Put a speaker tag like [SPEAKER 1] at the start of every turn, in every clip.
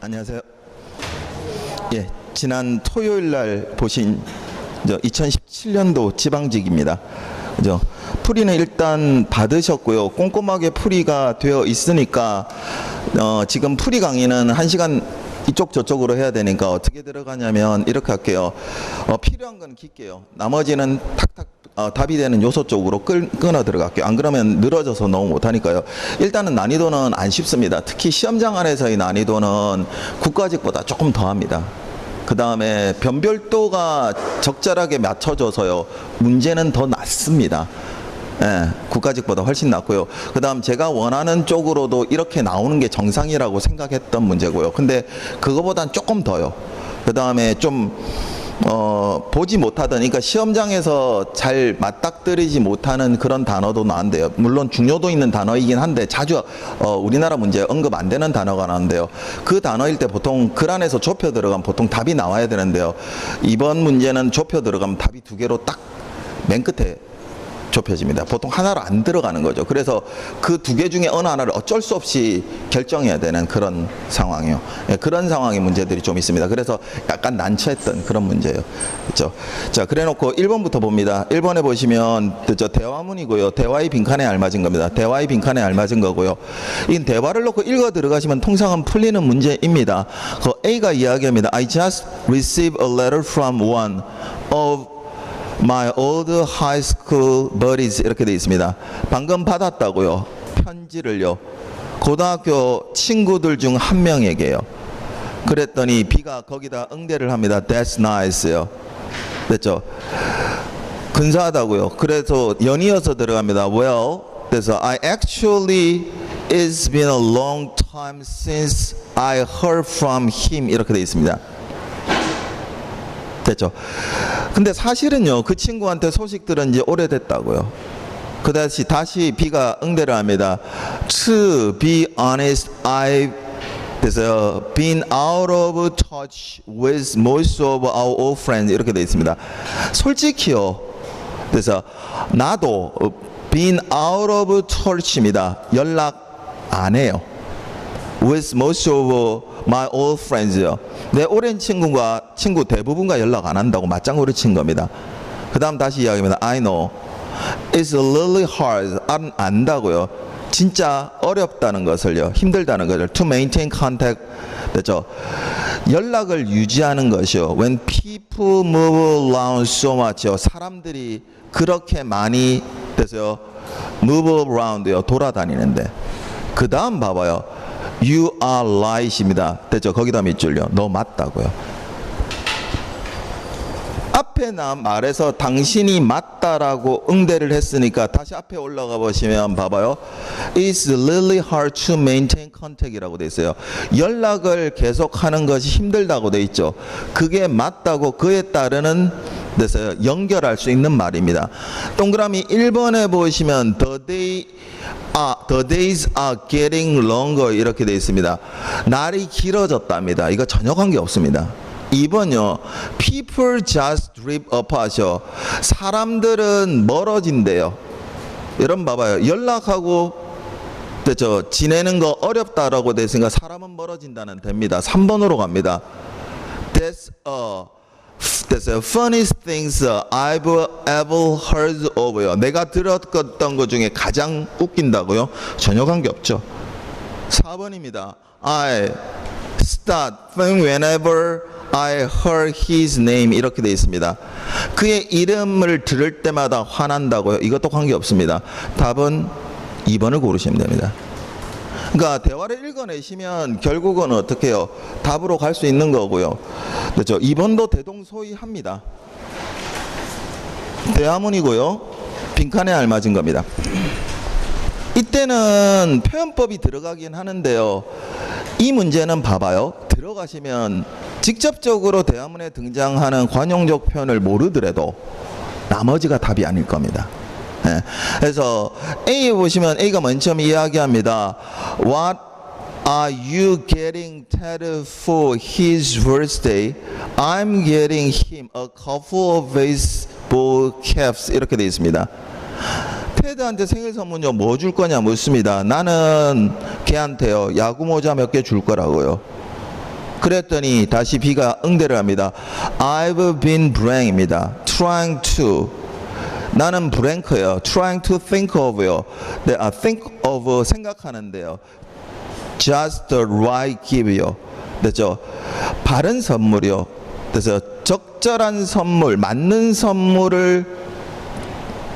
[SPEAKER 1] 안녕하세요. 예, 지난 토요일 날 보신 2017년도 지방직입니다. 그죠? 풀이는 일단 받으셨고요. 꼼꼼하게 풀이가 되어 있으니까 지금 풀이 강의는 1시간 이쪽 저쪽으로 해야 되니까 어떻게 들어가냐면 이렇게 할게요. 필요한 건 킬게요. 나머지는 탁탁 답이 되는 요소 쪽으로 끊어 들어갈게요. 안 그러면 늘어져서 너무 못하니까요. 일단은 난이도는 안 쉽습니다. 특히 시험장 안에서의 난이도는 국가직보다 조금 더합니다. 그 다음에 변별도가 적절하게 맞춰져서요. 문제는 더 낫습니다. 예, 국가직보다 훨씬 낫고요. 그 다음 제가 원하는 쪽으로도 이렇게 나오는 게 정상이라고 생각했던 문제고요. 근데 그거보단 조금 더요. 그 다음에 좀 보지 못하던, 그러니까 시험장에서 잘 맞닥뜨리지 못하는 그런 단어도 나온대요. 물론 중요도 있는 단어이긴 한데 자주 우리나라 문제에 언급 안 되는 단어가 나오는데요. 그 단어일 때 보통 글 안에서 좁혀 들어가면 보통 답이 나와야 되는데요. 이번 문제는 좁혀 들어가면 답이 2개로 딱 맨 끝에 좁혀집니다. 보통 하나로 안 들어가는 거죠. 그래서 그 2개 중에 어느 하나를 어쩔 수 없이 결정해야 되는 그런 상황이요. 예, 그런 상황의 문제들이 좀 있습니다. 그래서 약간 난처했던 그런 문제예요. 그렇죠? 자, 그래놓고 1번부터 봅니다. 1번에 보시면 대화문이고요. 대화의 빈칸에 알맞은 겁니다. 대화의 빈칸에 알맞은 거고요. 이 대화를 놓고 읽어 들어가시면 통상은 풀리는 문제입니다. 그 A가 이야기합니다. I just received a letter from one of My old high school buddies 이렇게 되어 있습니다. 방금 받았다고요. 편지를요. 고등학교 친구들 중 한 명에게요. 그랬더니 B가 거기다 응대를 합니다. That's nice요. 됐죠? 근사하다고요. 그래서 연이어서 들어갑니다. Well, 그래서 I actually it's been a long time since I heard from him 이렇게 되어 있습니다. 됐죠? 근데 사실은요, 그 친구한테 소식 들은 지 오래됐다고요. 그 다시 B가 응대를 합니다. To be honest, I've been out of touch with most of our old friends 이렇게 되어 있습니다. 솔직히요, 그래서 나도 been out of touch입니다. 연락 안 해요. With most of my old friends요. 내 오랜 친구 대부분과 연락 안 한다고 맞장구를 친 겁니다. 그 다음 다시 이야기합니다. I know it's really hard. 안다고요. 진짜 어렵다는 것을요. 힘들다는 것을 to maintain contact. 됐죠? 연락을 유지하는 것이요. When people move around so much. 사람들이 그렇게 많이 돼서요. move around요. 돌아다니는데. 그 다음 봐봐요. You are right입니다. 됐죠? 거기다 밑줄요. 너 맞다고요. 앞에 말에서 당신이 맞다라고 응대를 했으니까 다시 앞에 올라가 보시면 봐봐요. It's really hard to maintain contact이라고 돼 있어요. 연락을 계속하는 것이 힘들다고 돼 있죠. 그게 맞다고 그에 따르는 데서 연결할 수 있는 말입니다. 동그라미 1번에 보시면 The days are getting longer 이렇게 되어 있습니다. 날이 길어졌답니다. 이거 전혀 관계 없습니다. 2번요. People just drift apart요. 사람들은 멀어진대요. 여러분 봐봐요. 연락하고 지내는 거 어렵다라고 되어 있으니까 사람은 멀어진다는 됩니다. 3번으로 갑니다. That's the funniest things I've ever heard of요. 내가 들었던 것 중에 가장 웃긴다고요? 전혀 관계없죠. 4번입니다. I start whenever I heard his name 이렇게 되어 있습니다. 그의 이름을 들을 때마다 화난다고요? 이것도 관계없습니다. 답은 2번을 고르시면 됩니다. 그러니까 대화를 읽어내시면 결국은 어떻게 해요? 답으로 갈 수 있는 거고요. 그렇죠? 2번도 대동소이합니다. 대화문이고요. 빈칸에 알맞은 겁니다. 이때는 표현법이 들어가긴 하는데요. 이 문제는 봐봐요. 들어가시면 직접적으로 대화문에 등장하는 관용적 표현을 모르더라도 나머지가 답이 아닐 겁니다. 네. 그래서 A에 보시면 A가 맨 처음 이야기합니다. What are you getting Ted for his birthday? I'm getting him a couple of baseball caps 이렇게 되어 있습니다. 테드한테 생일 선물요 뭐 줄 거냐 묻습니다. 나는 걔한테요 야구 모자 몇 개 줄 거라고요. 그랬더니 다시 B가 응대를 합니다. I've been blank입니다. trying to. 나는 blan크예요. trying to think of요. 네, think of 생각하는데요. just the right give요. 됐죠? 바른 선물이요. 그래서 적절한 선물, 맞는 선물을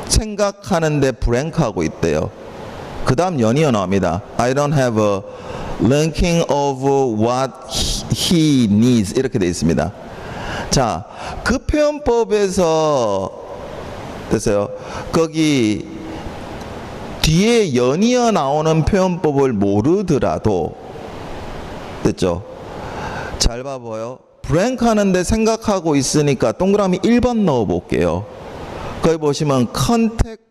[SPEAKER 1] 생각하는데 브랭크하고 있대요. 그 다음 연이어 나옵니다. I don't have a ranking of what he needs 이렇게 되어 있습니다. 자, 그 표현법에서 됐어요. 거기 뒤에 연이어 나오는 표현법을 모르더라도 됐죠? 잘 봐봐요. 브랭크 하는데 생각하고 있으니까 동그라미 1번 넣어 볼게요. 거기 보시면 contact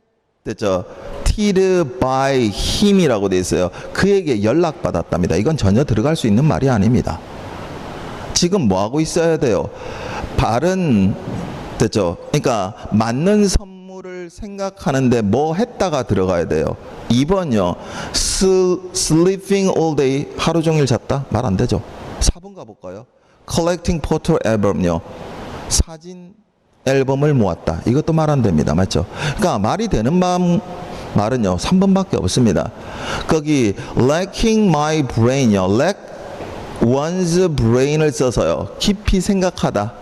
[SPEAKER 1] 됐죠? T by him이라고 돼 있어요. 그에게 연락받았답니다. 이건 전혀 들어갈 수 있는 말이 아닙니다. 지금 뭐 하고 있어야 돼요? 바른 됐죠? 그러니까 맞는 선물을 생각하는데 뭐 했다가 들어가야 돼요. 2번요. sleeping all day 하루 종일 잤다? 말 안 되죠. 4번 가볼까요? collecting photo album요. 사진 앨범을 모았다. 이것도 말 안 됩니다. 맞죠? 그러니까 말이 되는 말은요 3번밖에 없습니다. 거기 lacking my brain요. lack one's brain을 써서요 깊이 생각하다,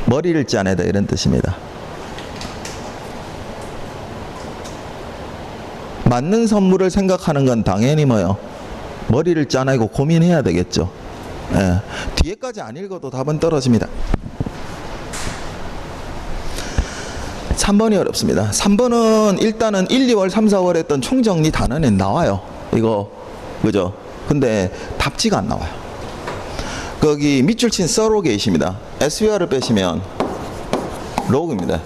[SPEAKER 1] 머리를 짜내다 이런 뜻입니다. 맞는 선물을 생각하는 건 당연히 뭐요? 머리를 짜내고 고민해야 되겠죠. 예. 뒤에까지 안 읽어도 답은 떨어집니다. 3번이 어렵습니다. 3번은 일단은 1, 2월, 3, 4월 했던 총정리 단원에 나와요. 이거 그죠? 근데 답지가 안 나와요. 거기 밑줄 친 서로게이트입니다. SVR을 빼시면 로그입니다.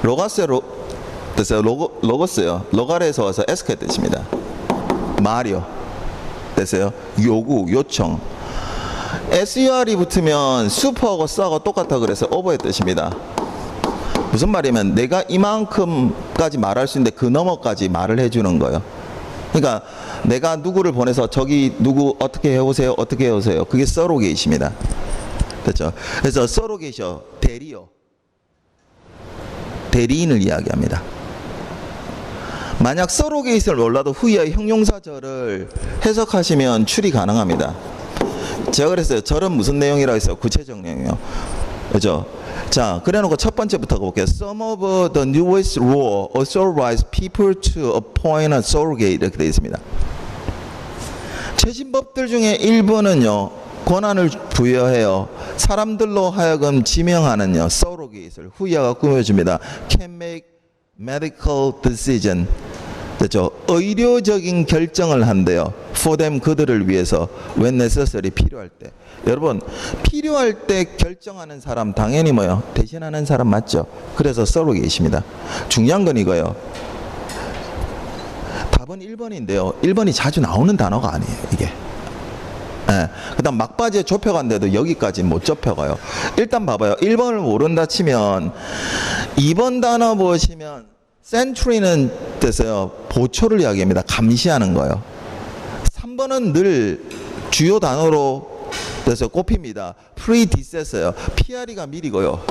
[SPEAKER 1] 로가스 됐어요. 로고스요. 로가레에서 와서 에스크의 뜻입니다. 말이요. 됐어요. 요구, 요청. SUR이 붙으면 슈퍼하고 싸하고 똑같아 그래서 오버의 뜻입니다. 무슨 말이면 내가 이만큼까지 말할 수 있는데 그 너머까지 말을 해주는 거예요. 그러니까 내가 누구를 보내서 저기 누구 어떻게 해오세요, 어떻게 해오세요. 그게 서로게이트입니다. 됐죠? 그래서 서로게이트 대리요. 대리인을 이야기합니다. 만약 서로게이트를 몰라도 후에 형용사절을 해석하시면 추리 가능합니다. 제가 그랬어요. 절은 무슨 내용이라고 했어요? 구체적 내용이요. 그죠? 자, 그래 놓고 첫 번째부터 볼게요. Some of the newest law authorize people to appoint a surrogate 이렇게 되어 있습니다. 최신 법들 중에 일부는요 권한을 부여해요. 사람들로 하여금 지명하는요 surrogate를 후이아가 꾸며줍니다. Can make medical decision. 됐죠? 의료적인 결정을 한대요. For them 그들을 위해서 when necessary 필요할 때. 여러분 필요할 때 결정하는 사람 당연히 뭐요? 대신하는 사람 맞죠? 그래서 서로게이트입니다. 중요한 건 이거예요. 답은 1번인데요. 1번이 자주 나오는 단어가 아니에요. 이게. 예. 그 다음 막바지에 좁혀간데도 여기까지 못 좁혀가요. 일단 봐봐요. 1번을 모른다 치면 2번 단어 보시면 센트리는 됐어요. 보초를 이야기합니다. 감시하는 거예요. 3번은 늘 주요 단어로 돼서 꼽힙니다. predecessor요. PR이가 미리고요.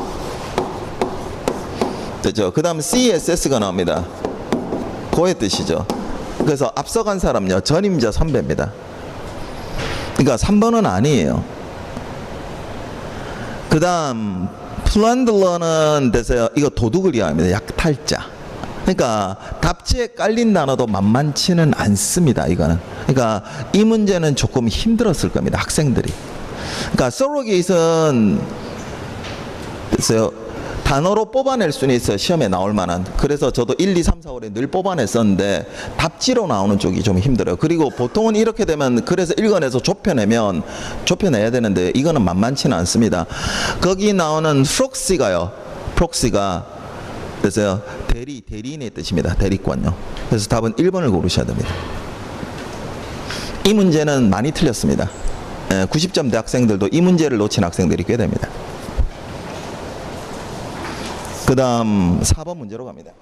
[SPEAKER 1] 됐죠? 그 다음 CSS가 나옵니다. 고의 뜻이죠. 그래서 앞서간 사람요. 전임자 선배입니다. 그러니까 3번은 아니에요. 그 다음 플란들러는 돼서요. 이거 도둑을 이야기합니다. 약탈자. 그러니까 답지에 깔린 단어도 만만치는 않습니다. 이거는. 그러니까 이 문제는 조금 힘들었을 겁니다. 학생들이. 그러니까 서로게이트는 됐어요. 단어로 뽑아낼 수는 있어요. 시험에 나올 만한. 그래서 저도 1, 2, 3, 4월에 늘 뽑아냈었는데 답지로 나오는 쪽이 좀 힘들어요. 그리고 보통은 이렇게 되면 그래서 읽어내서 좁혀내야 되는데 이거는 만만치는 않습니다. 거기 나오는 프록시가요. 프록시가 그래서 대리인의 뜻입니다. 대리권요. 그래서 답은 1번을 고르셔야 됩니다. 이 문제는 많이 틀렸습니다. 90점대 학생들도 이 문제를 놓친 학생들이 꽤 됩니다. 그 다음 4번 문제로 갑니다.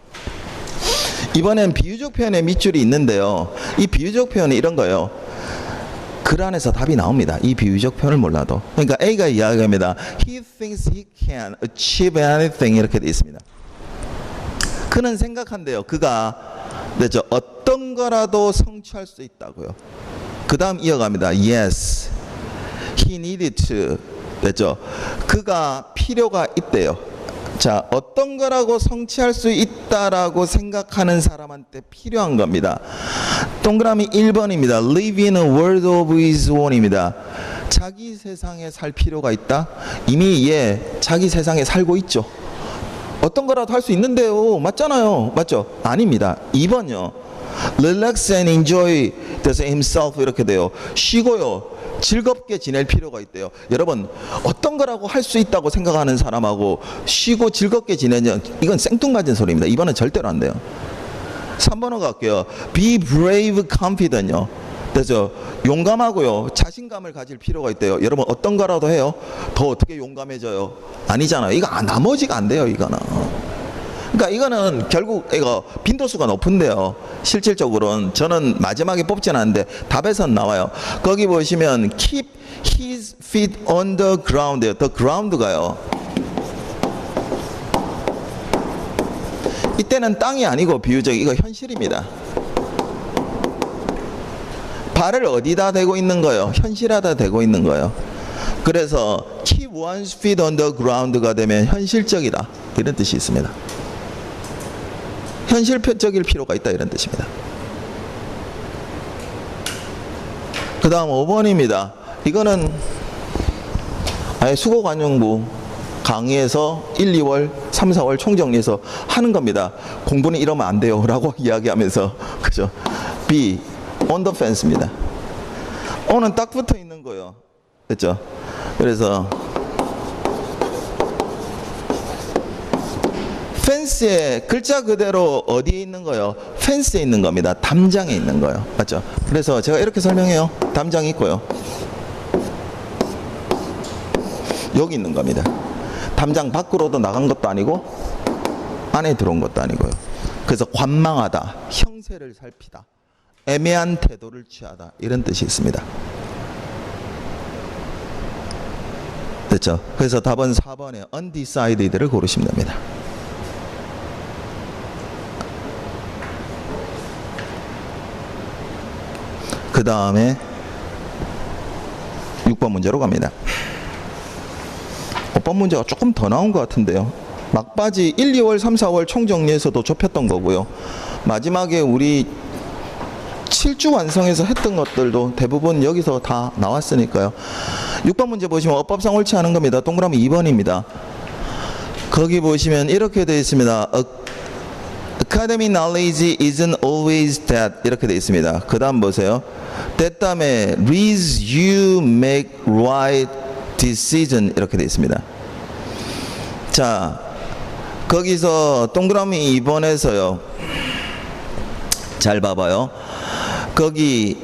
[SPEAKER 1] 이번엔 비유적 표현의 밑줄이 있는데요. 이 비유적 표현이 이런 거예요. 글 안에서 답이 나옵니다. 이 비유적 표현을 몰라도. 그러니까 A가 이야기합니다. He thinks he can achieve anything 이렇게 되어 있습니다. 그는 생각한대요. 그가 됐죠? 어떤 거라도 성취할 수 있다고요. 그 다음 이어갑니다. Yes, he needed to 됐죠? 그가 필요가 있대요. 자, 어떤 거라고 성취할 수 있다라고 생각하는 사람한테 필요한 겁니다. 동그라미 1번입니다. Live in a world of his own입니다. 자기 세상에 살 필요가 있다? 이미 자기 세상에 살고 있죠. 어떤 거라도 할 수 있는데요. 맞잖아요. 맞죠? 아닙니다. 2번요. Relax and enjoy himself 이렇게 돼요. 쉬고요. 즐겁게 지낼 필요가 있대요. 여러분, 어떤 거라고 할 수 있다고 생각하는 사람하고 쉬고 즐겁게 지내냐, 이건 생뚱맞은 소리입니다. 이번엔 절대로 안 돼요. 3번으로 갈게요. Be brave, confident요. 그래서 용감하고요. 자신감을 가질 필요가 있대요. 여러분, 어떤 거라도 해요. 더 어떻게 용감해져요? 아니잖아요. 이거 나머지가 안 돼요. 이거는. 그러니까 이거는 결국 이거 빈도수가 높은데요. 실질적으로는 저는 마지막에 뽑지는 않는데 답에선 나와요. 거기 보시면 keep his feet on the ground예요. the ground가요. 이때는 땅이 아니고 비유적 이거 현실입니다. 발을 어디다 대고 있는 거예요? 현실에다 대고 있는 거예요. 그래서 keep one's feet on the ground가 되면 현실적이다 이런 뜻이 있습니다. 현실적일 필요가 있다 이런 뜻입니다. 그 다음 5번입니다. 이거는 아예 수고관용부 강의에서 1, 2월, 3, 4월 총정리해서 하는 겁니다. 공부는 이러면 안 돼요 라고 이야기하면서 그죠? B, on the fence입니다. on은 딱 붙어 있는 거예요. 됐죠? 그래서 펜스에 글자 그대로 어디에 있는 거예요? 펜스에 있는 겁니다. 담장에 있는 거예요. 맞죠? 그래서 제가 이렇게 설명해요. 담장이 있고요. 여기 있는 겁니다. 담장 밖으로도 나간 것도 아니고 안에 들어온 것도 아니고요. 그래서 관망하다, 형세를 살피다, 애매한 태도를 취하다 이런 뜻이 있습니다. 됐죠? 그래서 답은 4번에 undecided를 고르시면 됩니다. 그 다음에 6번 문제로 갑니다. 5번 문제가 조금 더 나온 것 같은데요. 막바지 1, 2월, 3, 4월 총정리에서도 좁혔던 거고요. 마지막에 우리 7주 완성해서 했던 것들도 대부분 여기서 다 나왔으니까요. 6번 문제 보시면 어법상 옳지 않은 겁니다. 동그라미 2번입니다. 거기 보시면 이렇게 되어 있습니다. Academic knowledge isn't always that 이렇게 되어 있습니다. 그 다음 보세요. that 다음에 reads you make right decision 이렇게 되어 있습니다. 자, 거기서 동그라미 2번에서요. 잘 봐봐요. 거기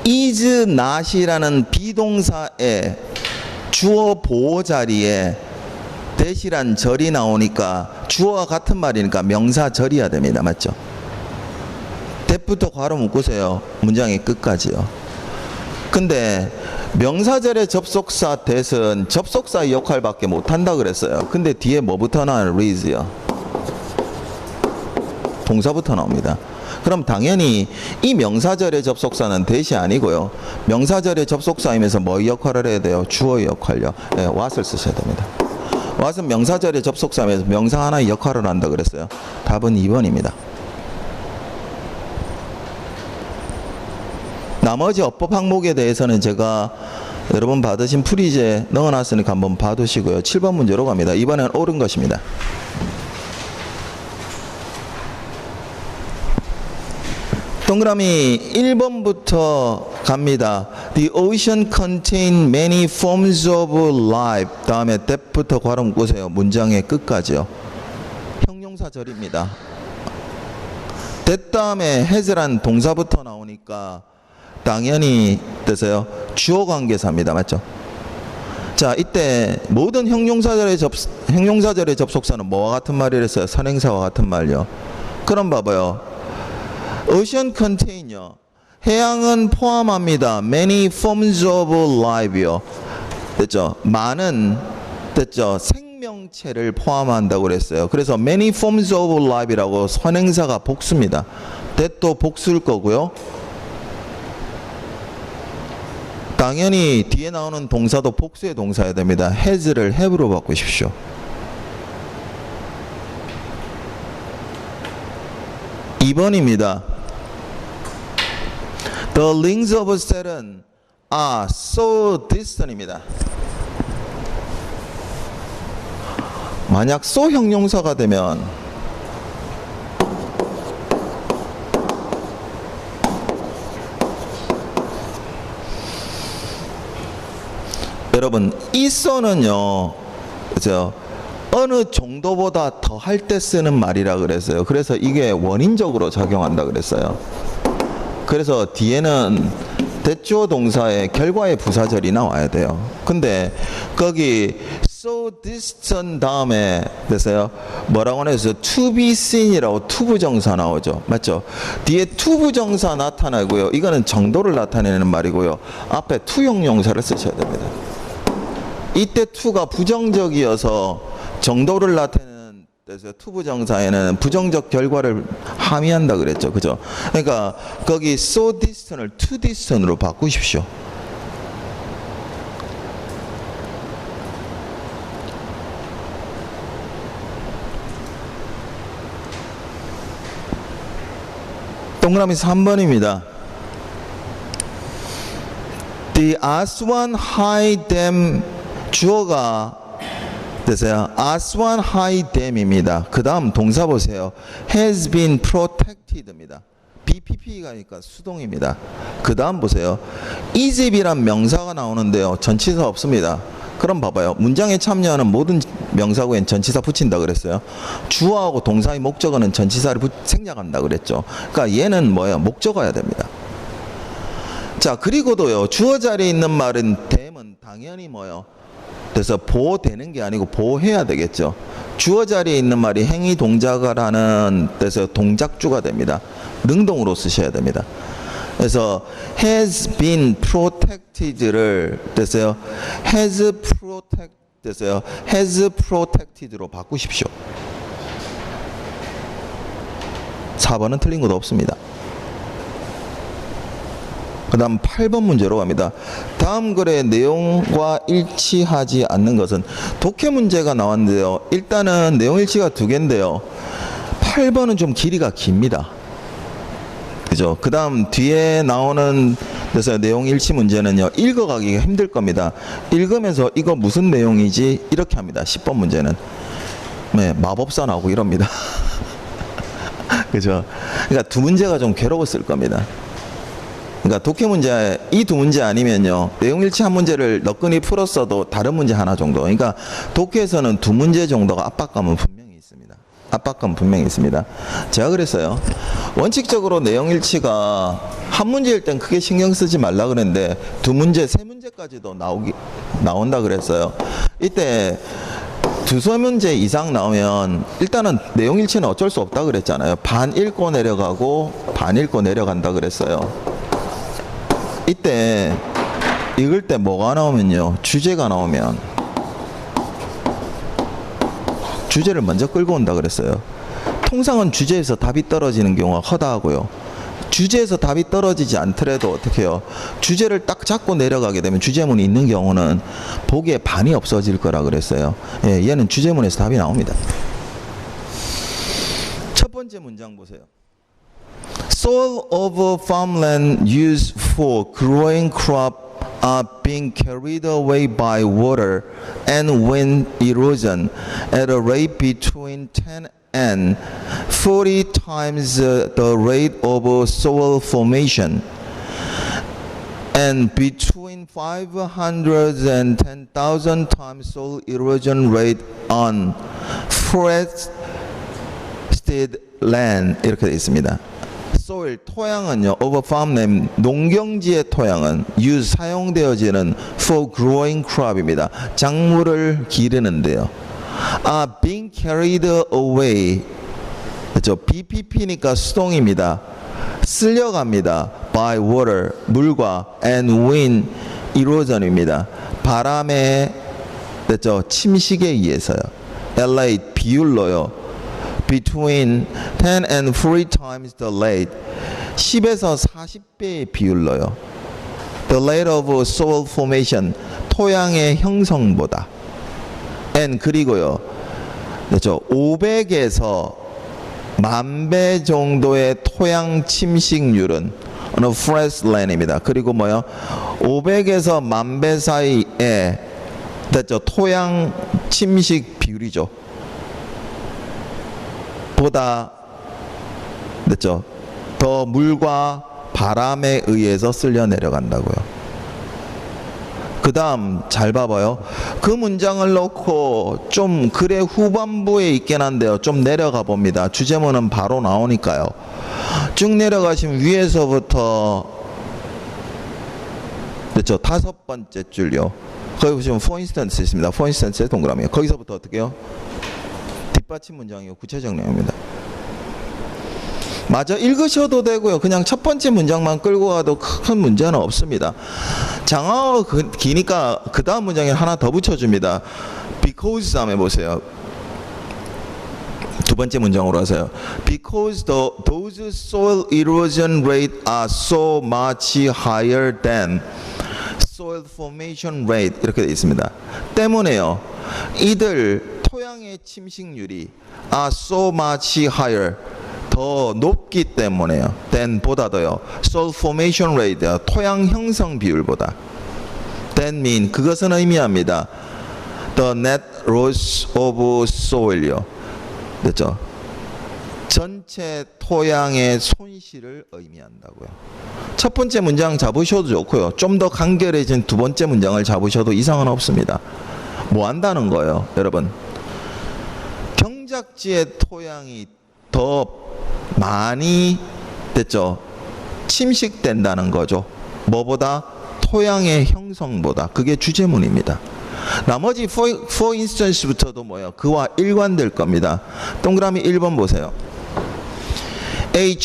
[SPEAKER 1] is not이라는 비동사의 주어 보호 자리에 대시란 절이 나오니까 주어가 같은 말이니까 명사절이어야 됩니다. 맞죠? that부터 괄호 묶으세요. 문장의 끝까지요. 근데 명사절의 접속사 that은 접속사의 역할밖에 못한다 그랬어요. 근데 뒤에 뭐부터 나와요? reads요. 동사부터 나옵니다. 그럼 당연히 이 명사절의 접속사는 that이 아니고요. 명사절의 접속사이면서 뭐 역할을 해야 돼요? 주어의 역할요. 네, what을 쓰셔야 됩니다. what은 명사절의 접속사면서 명사 하나의 역할을 한다 그랬어요. 답은 2번입니다. 나머지 어법 항목에 대해서는 제가 여러분 받으신 프리제 넣어놨으니까 한번 봐두시고요. 7번 문제로 갑니다. 이번엔 옳은 것입니다. 동그라미 1번부터 갑니다. The ocean contains many forms of life. 다음에 that부터 괄호 묶으세요. 문장의 끝까지요. 형용사절입니다. that 다음에 has란 동사부터 나오니까 당연히 되세요. 주어 관계사입니다. 맞죠? 자, 이때 모든 형용사절의 접속사는 뭐와 같은 말이라 했어요? 선행사와 같은 말이요. 그럼 봐봐요. ocean contain요. 해양은 포함합니다. Many forms of life요. 됐죠? 많은 됐죠? 생명체를 포함한다고 그랬어요. 그래서 many forms of life이라고 선행사가 복수입니다. that도 복수일 거고요. 당연히 뒤에 나오는 동사도 복수의 동사여야 됩니다. has를 have로 바꾸십시오. (2번입니다) The links of Saturn are so distant입니다. 만약 so 형용사가 되면 여러분 이 so는요, 그죠? 어느 정도보다 더 할 때 쓰는 말이라 그랬어요. 그래서 이게 원인적으로 작용한다 그랬어요. 그래서 뒤에는 대주어 동사의 결과의 부사절이 나와야 돼요. 근데 거기 so distant 다음에 됐어요. 뭐라고 해서 to be seen이라고 투부정사 나오죠. 맞죠? 뒤에 투부정사 나타나고요. 이거는 정도를 나타내는 말이고요. 앞에 to 형용사를 쓰셔야 됩니다. 이때 to가 부정적이어서 정도를 나타내는 데서 투부정사에는 부정적 결과를 함의한다 그랬죠. 그죠? 그러니까 거기 so distant을 to distant으로 바꾸십시오. 동그라미 3번입니다. The Aswan High Dam 주어가 됐어요. Aswan High Dam입니다. 그 다음 동사 보세요. Has been protected입니다. BPP가니까 수동입니다. 그 다음 보세요. Egypt이란 명사가 나오는데요. 전치사 없습니다. 그럼 봐봐요. 문장에 참여하는 모든 명사구엔 전치사 붙인다 그랬어요. 주어하고 동사의 목적어는 전치사를 생략한다 그랬죠. 그러니까 얘는 뭐예요? 목적어야 됩니다. 자, 그리고도요. 주어 자리에 있는 말은 댐은 당연히 뭐예요? 그래서 보호되는 게 아니고 보호해야 되겠죠. 주어 자리에 있는 말이 행위 동작하라는 데서 동작주가 됩니다. 능동으로 쓰셔야 됩니다. 그래서 has been protected를 됐어요. has protected로 바꾸십시오. 4번은 틀린 것도 없습니다. 그 다음 8번 문제로 갑니다. 다음 글의 내용과 일치하지 않는 것은 독해 문제가 나왔는데요. 일단은 내용 일치가 두 개인데요. 8번은 좀 길이가 깁니다. 그죠? 그 다음 뒤에 나오는 그래서 내용 일치 문제는요. 읽어가기가 힘들 겁니다. 읽으면서 이거 무슨 내용이지? 이렇게 합니다. 10번 문제는. 네, 마법사 나오고 이럽니다. 그죠? 그러니까 두 문제가 좀 괴로웠을 겁니다. 그러니까 독해 문제 이 두 문제 아니면요 내용 일치 한 문제를 너끈히 풀었어도 다른 문제 하나 정도. 그러니까 독해에서는 두 문제 정도가 압박감은 분명히 있습니다. 압박감 분명히 있습니다. 제가 그랬어요. 원칙적으로 내용 일치가 한 문제일 땐 크게 신경 쓰지 말라 그랬는데 두 문제, 세 문제까지도 나온다 그랬어요. 이때 두세 문제 이상 나오면 일단은 내용 일치는 어쩔 수 없다 그랬잖아요. 반 읽고 내려가고 반 읽고 내려간다 그랬어요. 이때 읽을 때 뭐가 나오면요. 주제가 나오면 주제를 먼저 끌고 온다 그랬어요. 통상은 주제에서 답이 떨어지는 경우가 허다하고요. 주제에서 답이 떨어지지 않더라도 어떻게 해요? 주제를 딱 잡고 내려가게 되면 주제문이 있는 경우는 보기에 반이 없어질 거라 그랬어요. 예, 얘는 주제문에서 답이 나옵니다. 첫 번째 문장 보세요. Soil of farmland used for growing crop are being carried away by water and wind erosion at a rate between 10 and 40 times the rate of soil formation and between 500 and 10,000 times soil erosion rate on forested land. 이렇게 되어 있습니다. soil, 토양은요, of farmland, 농경지의 토양은 use, 사용되어지는 for growing crop입니다. 작물을 기르는데요. being carried away, 그렇죠? BPP니까 수동입니다. 쓸려갑니다. by water, 물과 and wind, erosion입니다. 바람의 됐죠? 침식에 의해서요. elevate, 비율로요. between 10 and 3 times the rate, 10에서 40배의 비율로요. the rate of soil formation, 토양의 형성보다. and 그리고요. 그렇죠? 500에서 10,000배 정도의 토양 침식률은 어느 fresh land입니다. 그리고 뭐요? 500에서 10,000배 사이에 됐죠? 토양 침식 비율이죠. 보다 됐죠? 더 물과 바람에 의해서 쓸려 내려간다고요. 그 다음 잘 봐봐요. 그 문장을 놓고 좀 글의 후반부에 있긴 한데요. 좀 내려가 봅니다. 주제문은 바로 나오니까요. 쭉 내려가시면 위에서부터 됐죠? 5번째 줄요. 거기 보시면 for instance 있습니다. for instance의 동그라미요. 거기서부터 어떻게 해요? 뒷받침 문장이요. 구체적 내용입니다. 마저 읽으셔도 되고요. 그냥 첫 번째 문장만 끌고 가도 큰 문제는 없습니다. 장어가 기니까 그 다음 문장에 하나 더 붙여줍니다. because 다음에 보세요. 두 번째 문장으로 하세요. Because those soil erosion rate are so much higher than soil formation rate, 이렇게 되어 있습니다. 때문에요. 이들 토양의 침식률이 are so much higher, 더 높기 때문에요. than 보다 더요. soil formation rate, 토양 형성 비율보다. that mean 그것은 의미합니다. the net loss of soil요. 됐죠? 전체 토양의 손실을 의미한다고요. 첫 번째 문장 잡으셔도 좋고요. 좀 더 간결해진 두 번째 문장을 잡으셔도 이상은 없습니다. 뭐 한다는 거예요, 여러분? 경작지의 토양이 더 많이 됐죠? 침식된다는 거죠. 뭐보다? 토양의 형성보다. 그게 주제문입니다. 나머지 for instance부터도 뭐예요? 그와 일관될 겁니다. 동그라미 1번 보세요. A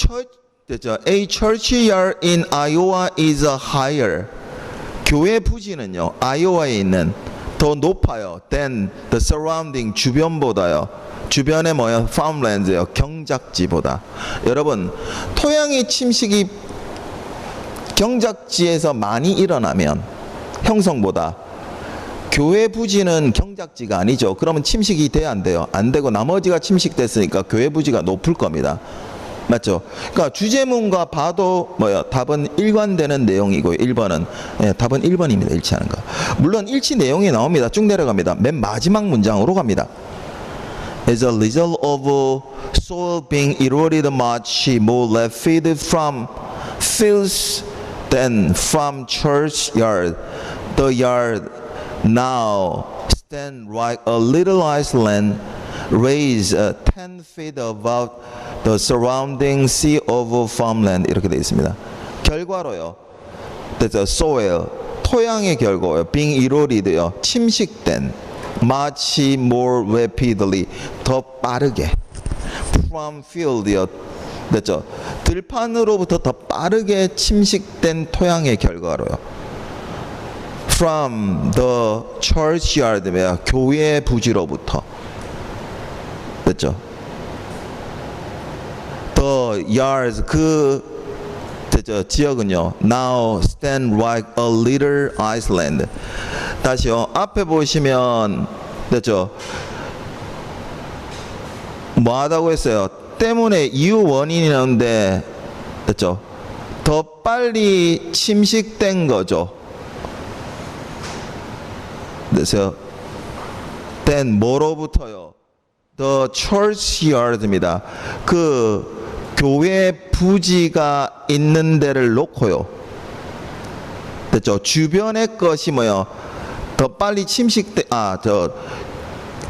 [SPEAKER 1] churchyard in Iowa is higher. 교회 부지는요, 아이오와에 있는 더 높아요. than the surrounding, 주변보다요. 주변에 뭐요? farmland요, 경작지보다. 여러분, 토양의 침식이 경작지에서 많이 일어나면 형성보다 교회 부지는 경작지가 아니죠. 그러면 침식이 돼야 안 돼요? 안 되고 나머지가 침식됐으니까 교회 부지가 높을 겁니다. 맞죠? 그러니까 주제문과 봐도 뭐요? 답은 일관되는 내용이고요. 1번은 답은 1번입니다. 일치하는 거. 물론 일치 내용이 나옵니다. 쭉 내려갑니다. 맨 마지막 문장으로 갑니다. As a result of soil being eroded much more rapidly from fields than from churchyard, the yard now stand like a little island raised 10 feet above the surrounding sea of farmland. 이렇게 되어 있습니다. 결과로요. The soil, 토양의 결과요. being eroded요. 침식된. much more rapidly, 더 빠르게. from field요. 됐죠? 들판으로부터 더 빠르게 침식된 토양의 결과로요. from the churchyard, 교회 부지로부터. 됐죠? the yards, 됐죠? 지역은요. now stand like a little island. 다시요. 앞에 보시면 됐죠? 뭐 하다고 했어요? 때문에 이유 원인이 나오는데 됐죠? 더 빨리 침식된 거죠. 그래서 then 뭐로부터요? The churchyard입니다. 그 교회 부지가 있는 데를 놓고요. 됐죠? 주변의 것이 뭐요? 더 빨리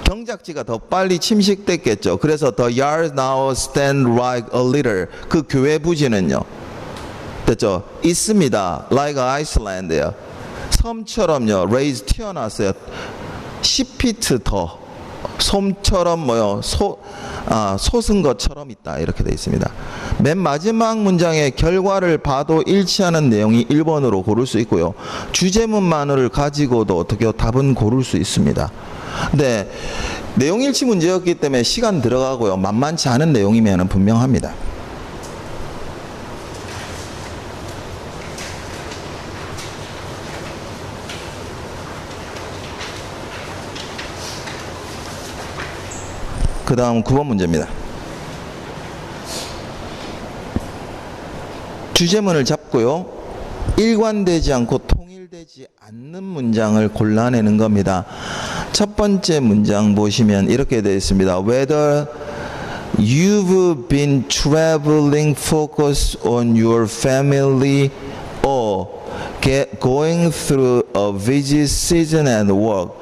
[SPEAKER 1] 경작지가 더 빨리 침식됐겠죠. 그래서 the yard now stand like a little. 그 교회 부지는요. 됐죠? 있습니다. like Iceland요. 섬처럼요. raise 튀어났어요. 10피트 더. 솜처럼 뭐요? 솟은 것처럼 있다. 이렇게 되어 있습니다. 맨 마지막 문장의 결과를 봐도 일치하는 내용이 1번으로 고를 수 있고요. 주제문만을 가지고도 어떻게 답은 고를 수 있습니다. 근데 내용 일치 문제였기 때문에 시간 들어가고요. 만만치 않은 내용이면 분명합니다. 그 다음 9번 문제입니다. 주제문을 잡고요. 일관되지 않고 통일되지 않는 문장을 골라내는 겁니다. 첫 번째 문장 보시면 이렇게 되어 있습니다. Whether you've been traveling focus on your family or going through a busy season at work.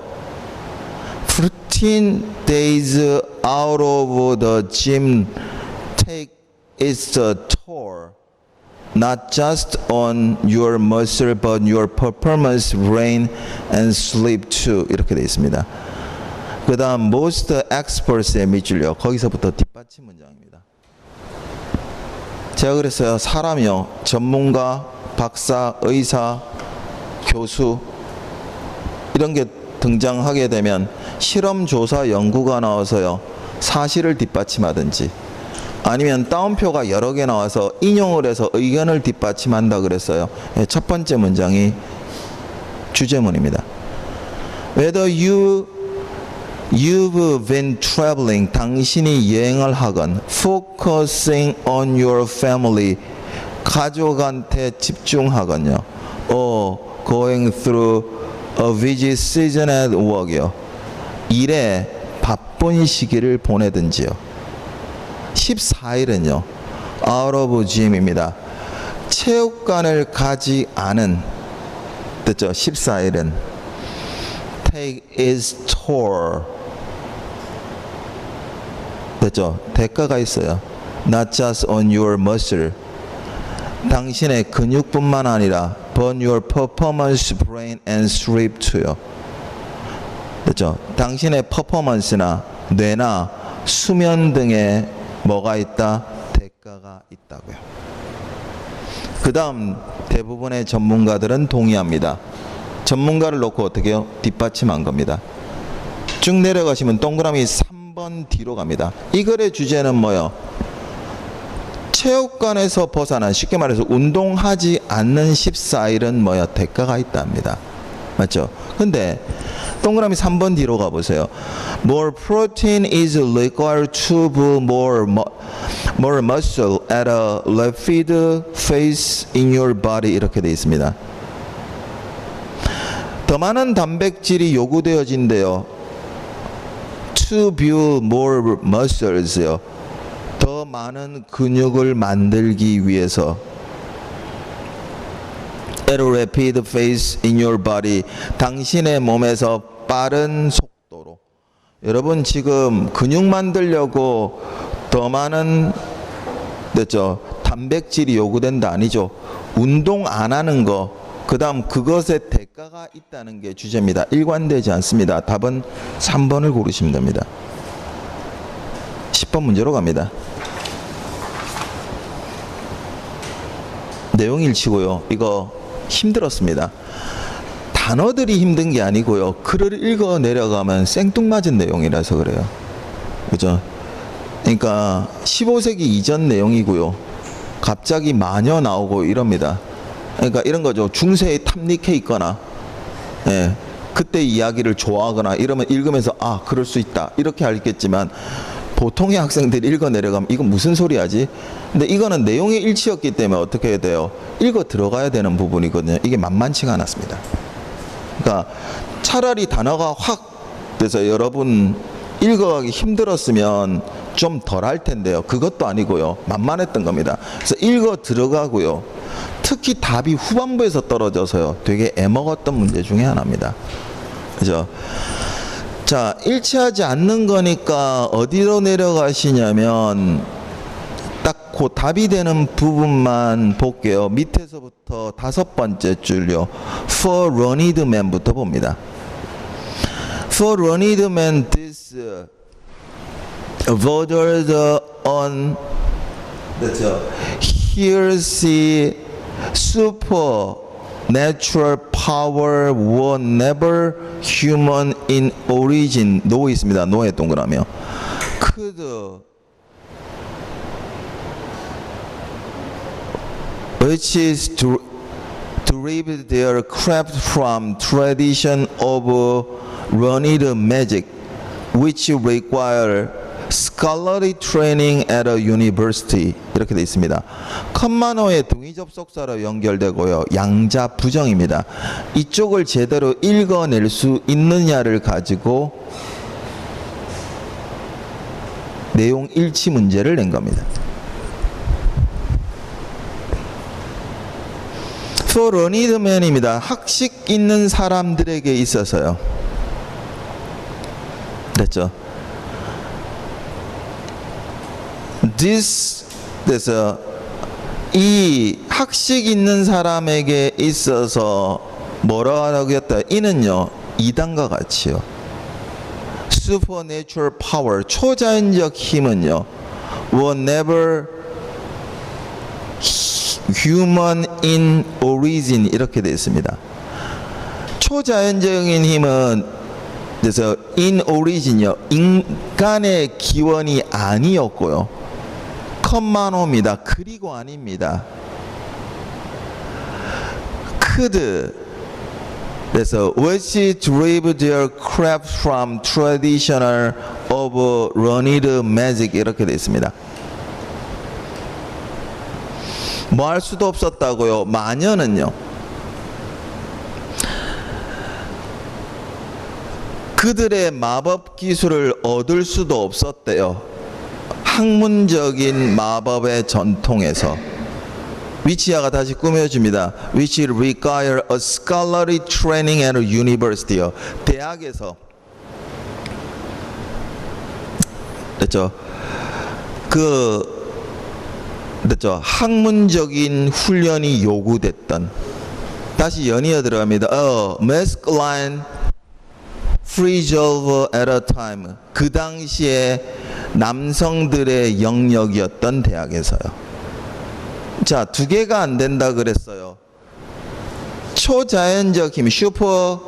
[SPEAKER 1] 14 days out of the gym take its a toll. Not just on your muscle but your performance, brain and sleep too. 이렇게 되어 있습니다. 그 다음 most experts의 밑줄요. 거기서부터 뒷받침 문장입니다. 제가 그랬어요. 사람이요. 전문가, 박사, 의사, 교수 이런 게 등장하게 되면 실험조사 연구가 나와서요. 사실을 뒷받침하든지 아니면 따옴표가 여러 개 나와서 인용을 해서 의견을 뒷받침한다 그랬어요. 첫 번째 문장이 주제문입니다. Whether you've been traveling, 당신이 여행을 하건, focusing on your family, 가족한테 집중하건요, or going through a busy season at work이요, 일에 바쁜 시기를 보내든지요. 14일은요. out of gym입니다. 체육관을 가지 않은 됐죠? 14일은 take its toll 됐죠? 대가가 있어요. not just on your muscle 당신의 근육뿐만 아니라 but your performance, brain and sleep too요. 됐죠? 당신의 퍼포먼스나 뇌나 수면 등에 뭐가 있다? 대가가 있다고요. 그 다음 대부분의 전문가들은 동의합니다. 전문가를 놓고 어떻게 해요? 뒷받침한 겁니다. 쭉 내려가시면 동그라미 3번 뒤로 갑니다. 이 글의 주제는 뭐예요? 체육관에서 벗어난, 쉽게 말해서 운동하지 않는 14일은 뭐예요? 대가가 있답니다. 맞죠? 근데 동그라미 3번 뒤로 가보세요. More protein is required to build more muscle at a rapid pace in your body. 이렇게 되어 있습니다. 더 많은 단백질이 요구되어진대요. To build more muscles요. 더 많은 근육을 만들기 위해서. At a rapid pace in your body. 당신의 몸에서 빠른 속도로. 여러분 지금 근육 만들려고 더 많은 됐죠? 단백질이 요구된다 아니죠? 운동 안 하는 거, 그 다음 그것에 대가가 있다는 게 주제입니다. 일관되지 않습니다. 답은 3번을 고르시면 됩니다. 10번 문제로 갑니다. 내용 일치고요. 이거 힘들었습니다. 단어들이 힘든 게 아니고요. 글을 읽어 내려가면 생뚱맞은 내용이라서 그래요. 그죠? 그러니까 15세기 이전 내용이고요. 갑자기 마녀 나오고 이럽니다. 그러니까 이런 거죠. 중세에 탐닉해 있거나, 예, 그때 이야기를 좋아하거나 이러면 읽으면서 아, 그럴 수 있다. 이렇게 알겠지만 보통의 학생들이 읽어 내려가면 이건 무슨 소리 하지? 근데 이거는 내용의 일치였기 때문에 어떻게 해야 돼요? 읽어 들어가야 되는 부분이거든요. 이게 만만치가 않았습니다. 그러니까 차라리 단어가 확 돼서 여러분 읽어가기 힘들었으면 좀 덜 할 텐데요. 그것도 아니고요. 만만했던 겁니다. 그래서 읽어 들어가고요. 특히 답이 후반부에서 떨어져서요. 되게 애먹었던 문제 중에 하나입니다. 그죠? 자, 일치하지 않는 거니까 어디로 내려가시냐면 딱 그 답이 되는 부분만 볼게요. 밑에서부터 5번째 줄요. For runned man부터 봅니다. For runned man, this bordered on 그렇죠. Here's the supernatural power was never human in origin. no 있습니다. no에 동그라미요. could which is derived their craft from tradition of running magic, which require scholarly training at a university. 이렇게 되어 있습니다. 컴마노의 등위 접속사로 연결되고요. 양자 부정입니다. 이쪽을 제대로 읽어낼 수 있느냐를 가지고 내용 일치 문제를 낸 겁니다. For learned men입니다. 학식 있는 사람들에게 있어서요. 됐죠? 그래서 이 학식 있는 사람에게 있어서 뭐라고 했다? 이는요, 이단과 같이요. Supernatural power, 초자연적 힘은요, was never human in origin. 이렇게 되어 있습니다. 초자연적인 힘은 그래서 in origin이요, 인간의 기원이 아니었고요. 컴마노입니다. 그리고 아닙니다. could 그래서 which derive their craft from traditional of running magic. 이렇게 되어 있습니다. 뭐 할 수도 없었다고요. 마녀는요, 그들의 마법 기술을 얻을 수도 없었대요. 학문적인 마법의 전통에서. 위치아가 다시 꾸며줍니다. Which require a scholarly training at a university요. 대학에서 됐죠. 됐죠. 학문적인 훈련이 요구됐던. 다시 연이어 들어갑니다. masculine resolve at a time. 그 당시에 남성들의 영역이었던 대학에서요. 자, 두 개가 안 된다 그랬어요. 초자연적 힘, 슈퍼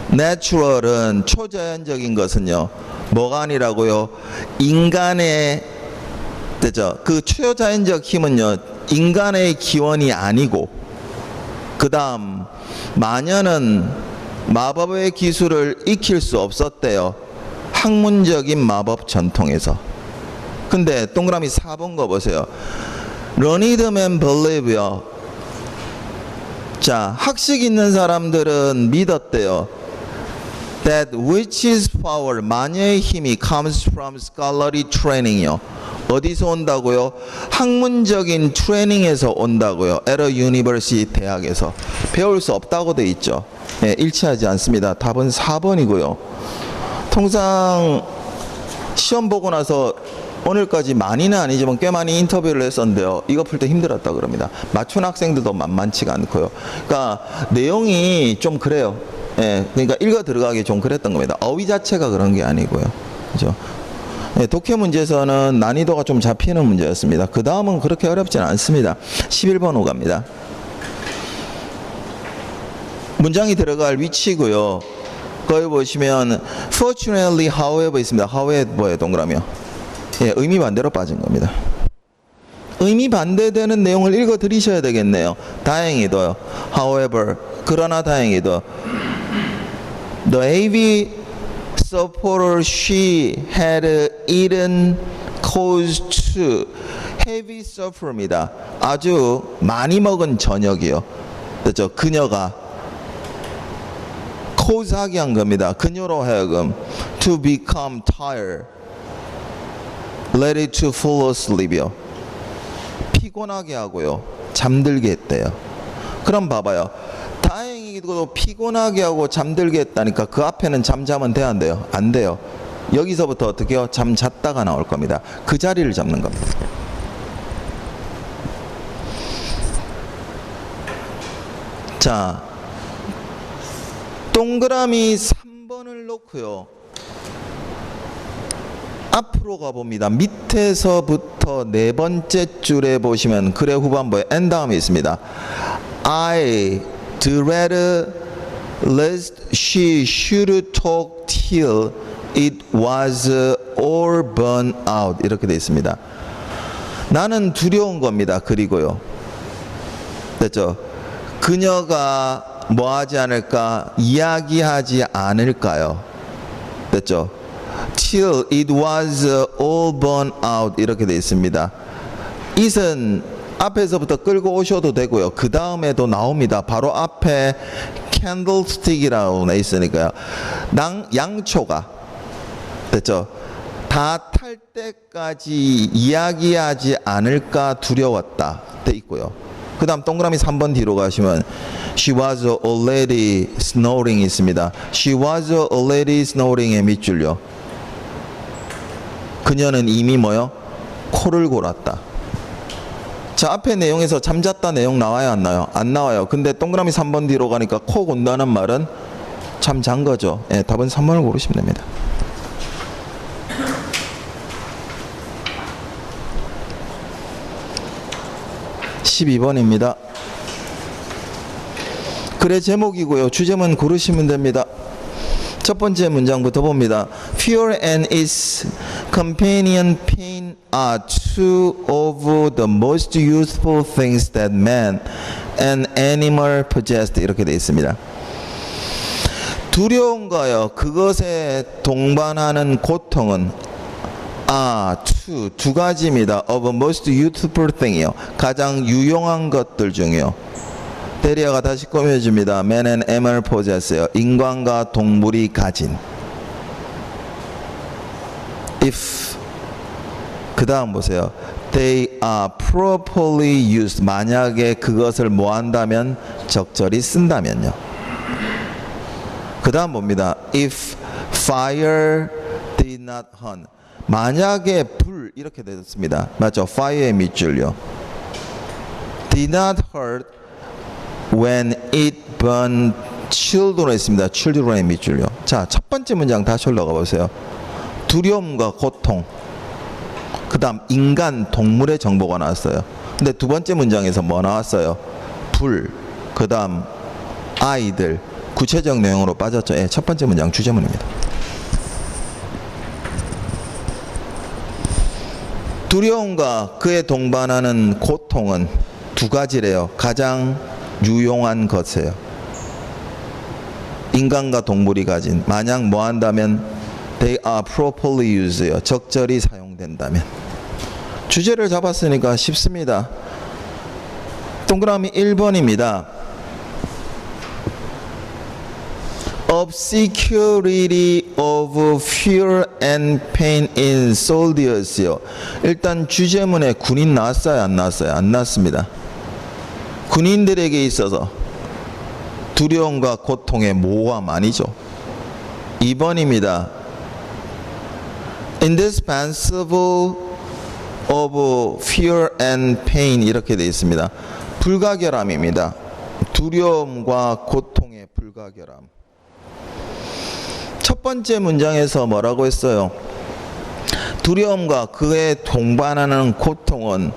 [SPEAKER 1] 내추럴은, 초자연적인 것은요, 뭐가 아니라고요? 인간의, 되죠? 그 초자연적 힘은요, 인간의 기원이 아니고, 그 다음 마녀는 마법의 기술을 익힐 수 없었대요. 학문적인 마법 전통에서. 근데 동그라미 4번 거 보세요. Learned men believe요. 자, 학식 있는 사람들은 믿었대요. That witch's power, 마녀의 힘이 comes from scholarly training이요. 어디서 온다고요? 학문적인 트레이닝에서 온다고요. At a university, 대학에서. 배울 수 없다고 돼 있죠. 네, 일치하지 않습니다. 답은 4번이고요. 통상 시험 보고 나서 오늘까지 많이는 아니지만 꽤 많이 인터뷰를 했었는데요. 이거 풀 때 힘들었다 그럽니다. 맞춘 학생들도 만만치가 않고요. 그러니까 내용이 좀 그래요. 예, 그러니까 읽어 들어가기 좀 그랬던 겁니다. 어휘 자체가 그런 게 아니고요. 그죠? 예, 독해 문제에서는 난이도가 좀 잡히는 문제였습니다. 그 다음은 그렇게 어렵지는 않습니다. 11번 오갑니다. 문장이 들어갈 위치고요. 거기 보시면 fortunately, however 있습니다. however에 동그라미요. 예, 의미 반대로 빠진 겁니다. 의미 반대되는 내용을 읽어 드리셔야 되겠네요. 다행히도요. However, 그러나 다행히도 The AV supporter she had eaten caused to heavy suffer입니다. 아주 많이 먹은 저녁이요. 그렇죠? 그녀가 cause하게 한 겁니다. 그녀로 하여금 to become tired, ready to fall asleep이요. 피곤하게 하고요. 잠들게 했대요. 그럼 봐봐요. 다행히도 피곤하게 하고 잠들게 했다니까 그 앞에는 잠자면 돼야 안 돼요? 안 돼요. 여기서부터 어떻게 해요? 잠 잤다가 나올 겁니다. 그 자리를 잡는 겁니다. 자, 동그라미 3번을 놓고요. 앞으로 가봅니다. 밑에서부터 네 번째 줄에 보시면 글의 후반부에 N 다음에 있습니다. I dread lest she should talk till it was all burned out. 이렇게 되어 있습니다. 나는 두려운 겁니다. 그리고요. 됐죠? 그녀가 뭐 하지 않을까? 이야기하지 않을까요? 됐죠? Till it was all burned out. 이렇게 되어 있습니다. it은 앞에서부터 끌고 오셔도 되고요. 그 다음에도 나옵니다. 바로 앞에 candlestick이라고 돼 있으니까요. 양초가 됐죠? 다 탈 때까지 이야기하지 않을까 두려웠다 돼 있고요. 그 다음 동그라미 3번 뒤로 가시면 She was already snoring 있습니다. She was already snoring의 밑줄요. 그녀는 이미 뭐요? 코를 골았다. 자, 앞에 내용에서 잠잤다 내용 나와요, 안 나와요? 안 나와요. 근데 동그라미 3번 뒤로 가니까 코 곤다는 말은 잠잔 거죠. 예, 답은 3번을 고르시면 됩니다. 12번입니다. 글의 제목이고요. 주제문 고르시면 됩니다. 첫 번째 문장부터 봅니다. Fear and its companion pain are two of the most useful things that man and animal possess. 이렇게 되어 있습니다. 두려움과요, 그것에 동반하는 고통은 두 가지입니다. of most useful thing이요. 가장 유용한 것들 중이요. 데리아가 다시 꾸며줍니다. Man and animal possess요. 인간과 동물이 가진. If 그 다음 보세요. They are properly used. 만약에 그것을 뭐 한다면? 적절히 쓴다면요. 그 다음 봅니다. If fire did not hunt. 만약에 불 이렇게 되었습니다. 맞죠? fire의 밑줄요. Did not hurt when it burned children 있습니다. children의 밑줄요. 자, 첫 번째 문장 다시 올라가 보세요. 두려움과 고통. 그 다음 인간, 동물의 정보가 나왔어요. 근데 두 번째 문장에서 뭐 나왔어요? 불. 그 다음 아이들. 구체적 내용으로 빠졌죠. 예, 첫 번째 문장 주제문입니다. 두려움과 그에 동반하는 고통은 두 가지래요. 가장 유용한 것이에요. 인간과 동물이 가진. 만약 뭐 한다면 they are properly used요. 적절히 사용된다면. 주제를 잡았으니까 쉽습니다. 동그라미 1번입니다. Obscurity of fear and pain in soldiers요. 일단 주제문에 군인 나왔어요, 안 나왔어요? 안 나왔습니다. 군인들에게 있어서 두려움과 고통의 모호함 아니죠. 2번입니다. Indispensable of fear and pain 이렇게 되어 있습니다. 불가결함입니다. 두려움과 고통의 불가결함. 첫 번째 문장에서 뭐라고 했어요? 두려움과 그에 동반하는 고통은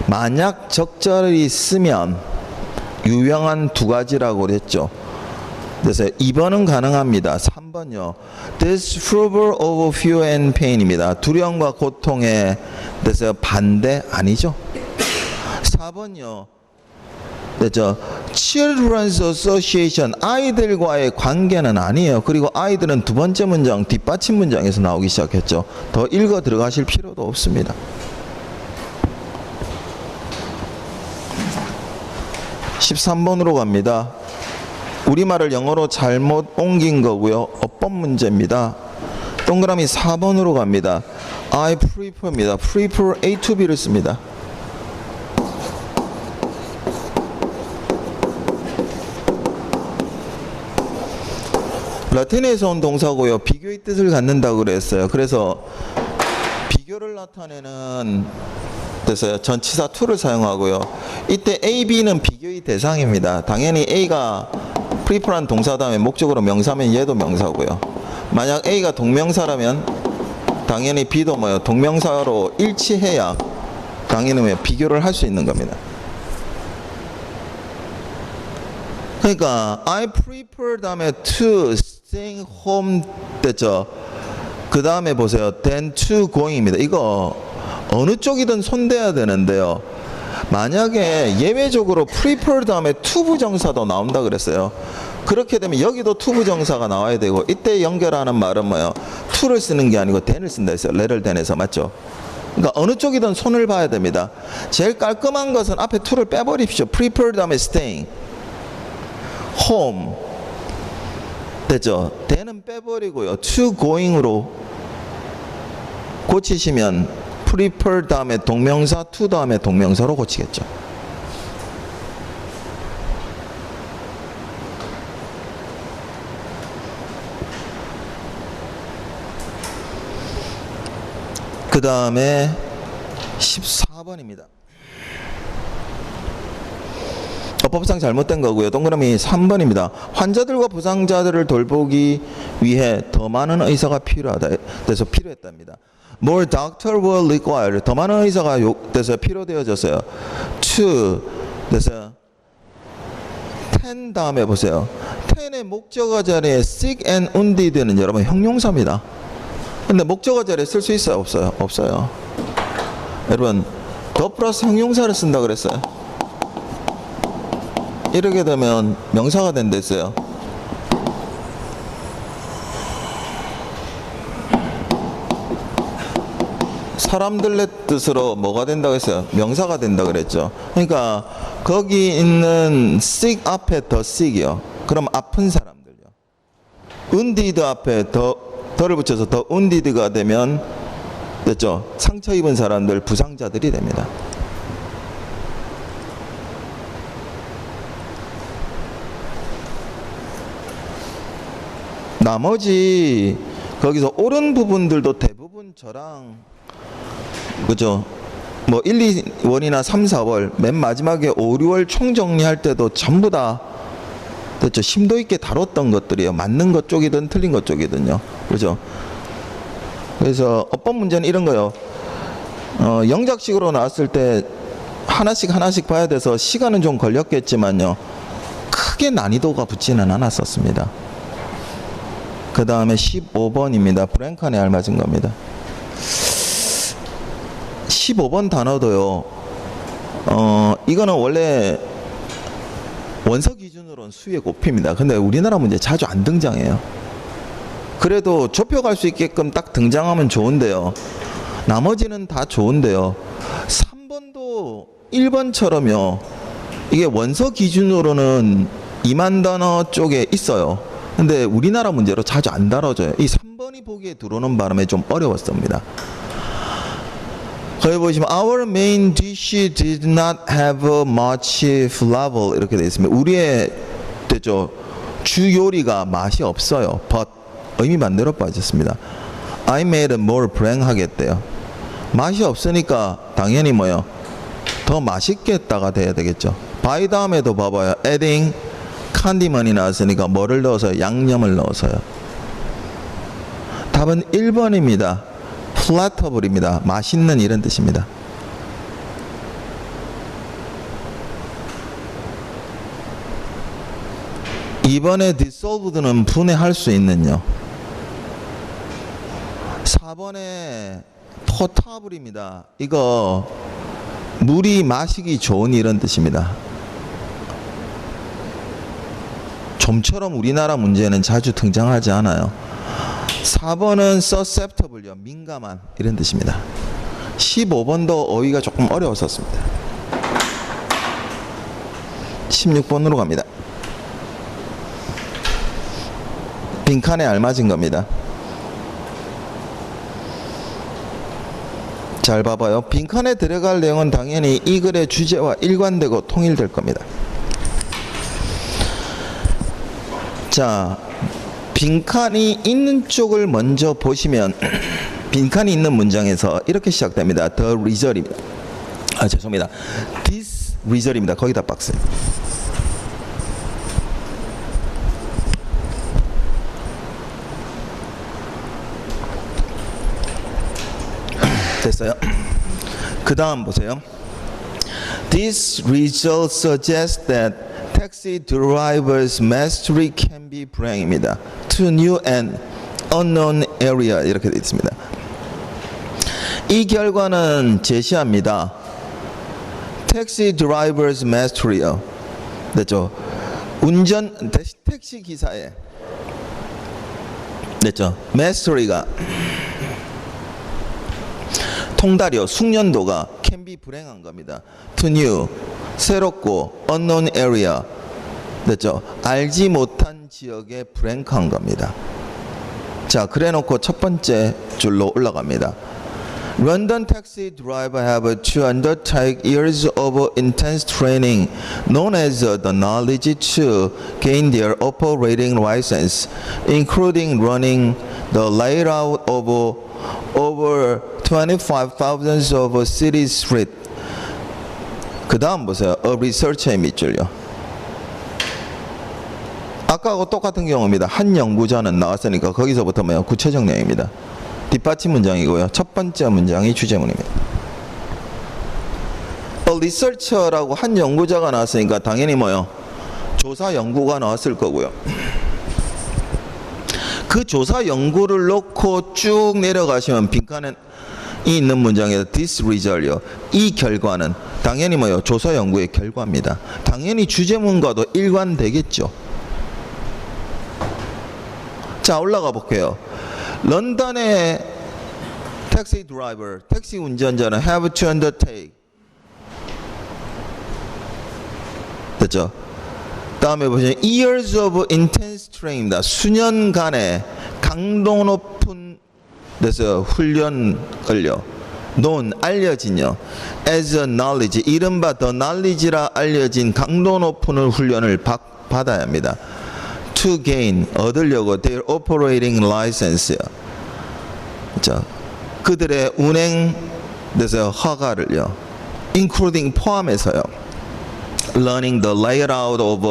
[SPEAKER 1] 만약 적절히 쓰면 유용한 두 가지라고 그랬죠. 그래서 2번은 가능합니다. 3번요. Disapproval of fear and pain입니다. 두려움과 고통에 대해서 반대 아니죠. 4번요. 그렇죠. Children's Association 아이들과의 관계는 아니에요. 그리고 아이들은 두 번째 문장 뒷받침 문장에서 나오기 시작했죠. 더 읽어 들어가실 필요도 없습니다. 13번으로 갑니다. 우리말을 영어로 잘못 옮긴 거고요. 어법 문제입니다. 동그라미 4번으로 갑니다. I prefer입니다. prefer A to B를 씁니다. 라틴에서 온 동사고요. 비교의 뜻을 갖는다고 그랬어요. 그래서 비교를 나타내는 뜻에서 전치사 to를 사용하고요. 이때 A, B는 비교의 대상입니다. 당연히 A가 prefer한 동사 다음에 목적으로 명사면 얘도 명사고요. 만약 A가 동명사라면 당연히 be도 뭐요? 동명사로 일치해야 당연히 뭐요? 비교를 할 수 있는 겁니다. 그러니까 I prefer 다음에 to staying home 됐죠. 그 다음에 보세요. than to going입니다. 이거 어느 쪽이든 손대야 되는데요. 만약에 예외적으로 prefer 다음에 to 부정사도 나온다 그랬어요. 그렇게 되면 여기도 to 부정사가 나와야 되고, 이때 연결하는 말은 뭐예요? to를 쓰는 게 아니고 than을 쓴다 했어요. 레를 than에서. 맞죠? 그러니까 어느 쪽이든 손을 봐야 됩니다. 제일 깔끔한 것은 앞에 to를 빼버립시오. prefer 다음에 staying, home 됐죠? than은 빼버리고요. to going으로 고치시면 prefer 다음에 동명사, to 다음에 동명사로 고치겠죠. 그 다음에 14번입니다. 법상 잘못된 거고요. 동그라미 3번입니다. 환자들과 부상자들을 돌보기 위해 더 많은 의사가 필요하다. 그래서 필요했답니다. More doctor were required. 더 많은 의사가 돼서 필요되어졌어요. To 그래서 ten 다음에 보세요. ten의 목적어 자리에 sick and wounded는 여러분 형용사입니다. 근데 목적어 자리에 쓸 수 있어요? 없어요? 없어요. 여러분 더 플러스 형용사를 쓴다 그랬어요. 이렇게 되면 명사가 된댔어요. 사람들의 뜻으로 뭐가 된다고 했어요? 명사가 된다 그랬죠. 그러니까 거기 있는 sick 앞에 더 sick이요. 그럼 아픈 사람들요. wounded 앞에 더를 붙여서 더 wounded가 되면 됐죠. 상처 입은 사람들, 부상자들이 됩니다. 나머지 거기서 옳은 부분들도 대부분 저랑 그죠? 뭐 1, 2월이나 3, 4월 맨 마지막에 5, 6월 총정리할 때도 전부 다 됐죠? 심도 있게 다뤘던 것들이에요. 맞는 것 쪽이든 틀린 것 쪽이든요. 그죠? 그래서 어법 문제는 이런 거요. 영작식으로 나왔을 때 하나씩 봐야 돼서 시간은 좀 걸렸겠지만요. 크게 난이도가 붙지는 않았었습니다. 그 다음에 15번입니다. 브랭칸에 알맞은 겁니다. 15번 단어도요. 이거는 원래 원서 기준으로는 수에 곱입니다. 근데 우리나라 문제 자주 안 등장해요. 그래도 좁혀갈 수 있게끔 딱 등장하면 좋은데요. 나머지는 다 좋은데요. 3번도 1번처럼요. 이게 원서 기준으로는 2만 단어 쪽에 있어요. 근데 우리나라 문제로 자주 안 다뤄져요. 이 3번이 보기에 들어오는 바람에 좀 어려웠습니다. 거기 보시면 our main dish did not have much flavor 이렇게 되어 있습니다. 우리의 됐죠. 주 요리가 맛이 없어요. but 의미 반대로 빠졌습니다. I made more 불행하겠대요. 맛이 없으니까 당연히 뭐요? 더 맛있겠다가 돼야 되겠죠. by 다음에도 봐봐요. adding 컨디먼이 나왔으니까 뭐를 넣어서 양념을 넣어서요. 답은 1번입니다. 플래터블입니다. 맛있는 이런 뜻입니다. 이번에 dissolved는 분해할 수 있는요. 4번에 포타블입니다. 이거 물이 마시기 좋은 이런 뜻입니다. 좀처럼 우리나라 문제는 자주 등장하지 않아요. 4번은 susceptible요. 민감한 이런 뜻입니다. 15번도 어휘가 조금 어려웠었습니다. 16번으로 갑니다. 빈칸에 알맞은 겁니다. 잘 봐봐요. 빈칸에 들어갈 내용은 당연히 이 글의 주제와 일관되고 통일될 겁니다. 자, 빈칸이 있는 쪽을 먼저 보시면 빈칸이 있는 문장에서 이렇게 시작됩니다. The result입니다. 죄송합니다. This result입니다. 거기다 박스. 됐어요? 그 다음 보세요. This result suggests that taxi drivers' mastery can be 불행입니다. To new and unknown area 이렇게 되어 있습니다. 이 결과는 제시합니다. 택시 드라이버's mastery요. 됐죠? 운전 택시 기사의 됐죠? mastery가 통달이요. 숙련도가 can be 불행한 겁니다. To new 새롭고 unknown area 됐죠? 알지 못한 지역에 불행한 겁니다. 자, 그래놓고 첫 번째 줄로 올라갑니다. London taxi drivers have to undertake years of intense training known as the knowledge to gain their operating license, including running the layout of over 25,000 of city streets. 그 다음 보세요. A researcher 밑줄요. 아까하고 똑같은 경우입니다. 한 연구자는 나왔으니까 거기서부터 뭐예요? 구체적 내용입니다. 뒷받침 문장이고요. 첫 번째 문장이 주제문입니다. A researcher라고 한 연구자가 나왔으니까 당연히 뭐요? 조사 연구가 나왔을 거고요. 그 조사 연구를 놓고 쭉 내려가시면 빈칸에 있는 문장에서 this result요. 이 결과는 당연히 뭐요? 조사 연구의 결과입니다. 당연히 주제문과도 일관되겠죠. 자, 올라가 볼게요. 런던의 택시 드라이버, 택시 운전자는 have to undertake. 됐죠? 다음에 보시면 years of intense training입니다. 수년간의 강도 높은 데서 훈련을요. known 알려진요. as a knowledge 이른바 the knowledge라 알려진 강도 높은 훈련을 받아야 합니다. to gain 얻으려고 their operating license 자, 그들의 운행에서 허가를요. including 포함해서요. learning the layout of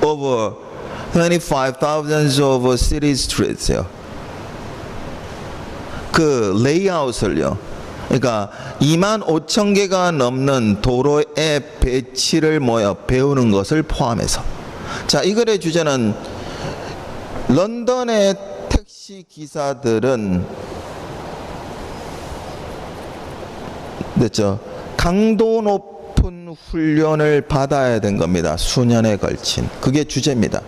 [SPEAKER 1] over 25,000 of city streets요. 그 레이아웃을요. 그러니까 25,000개가 넘는 도로의 배치를 배우는 것을 포함해서. 자, 이 글의 주제는 런던의 택시 기사들은 됐죠? 강도 높은 훈련을 받아야 된 겁니다. 수년에 걸친. 그게 주제입니다.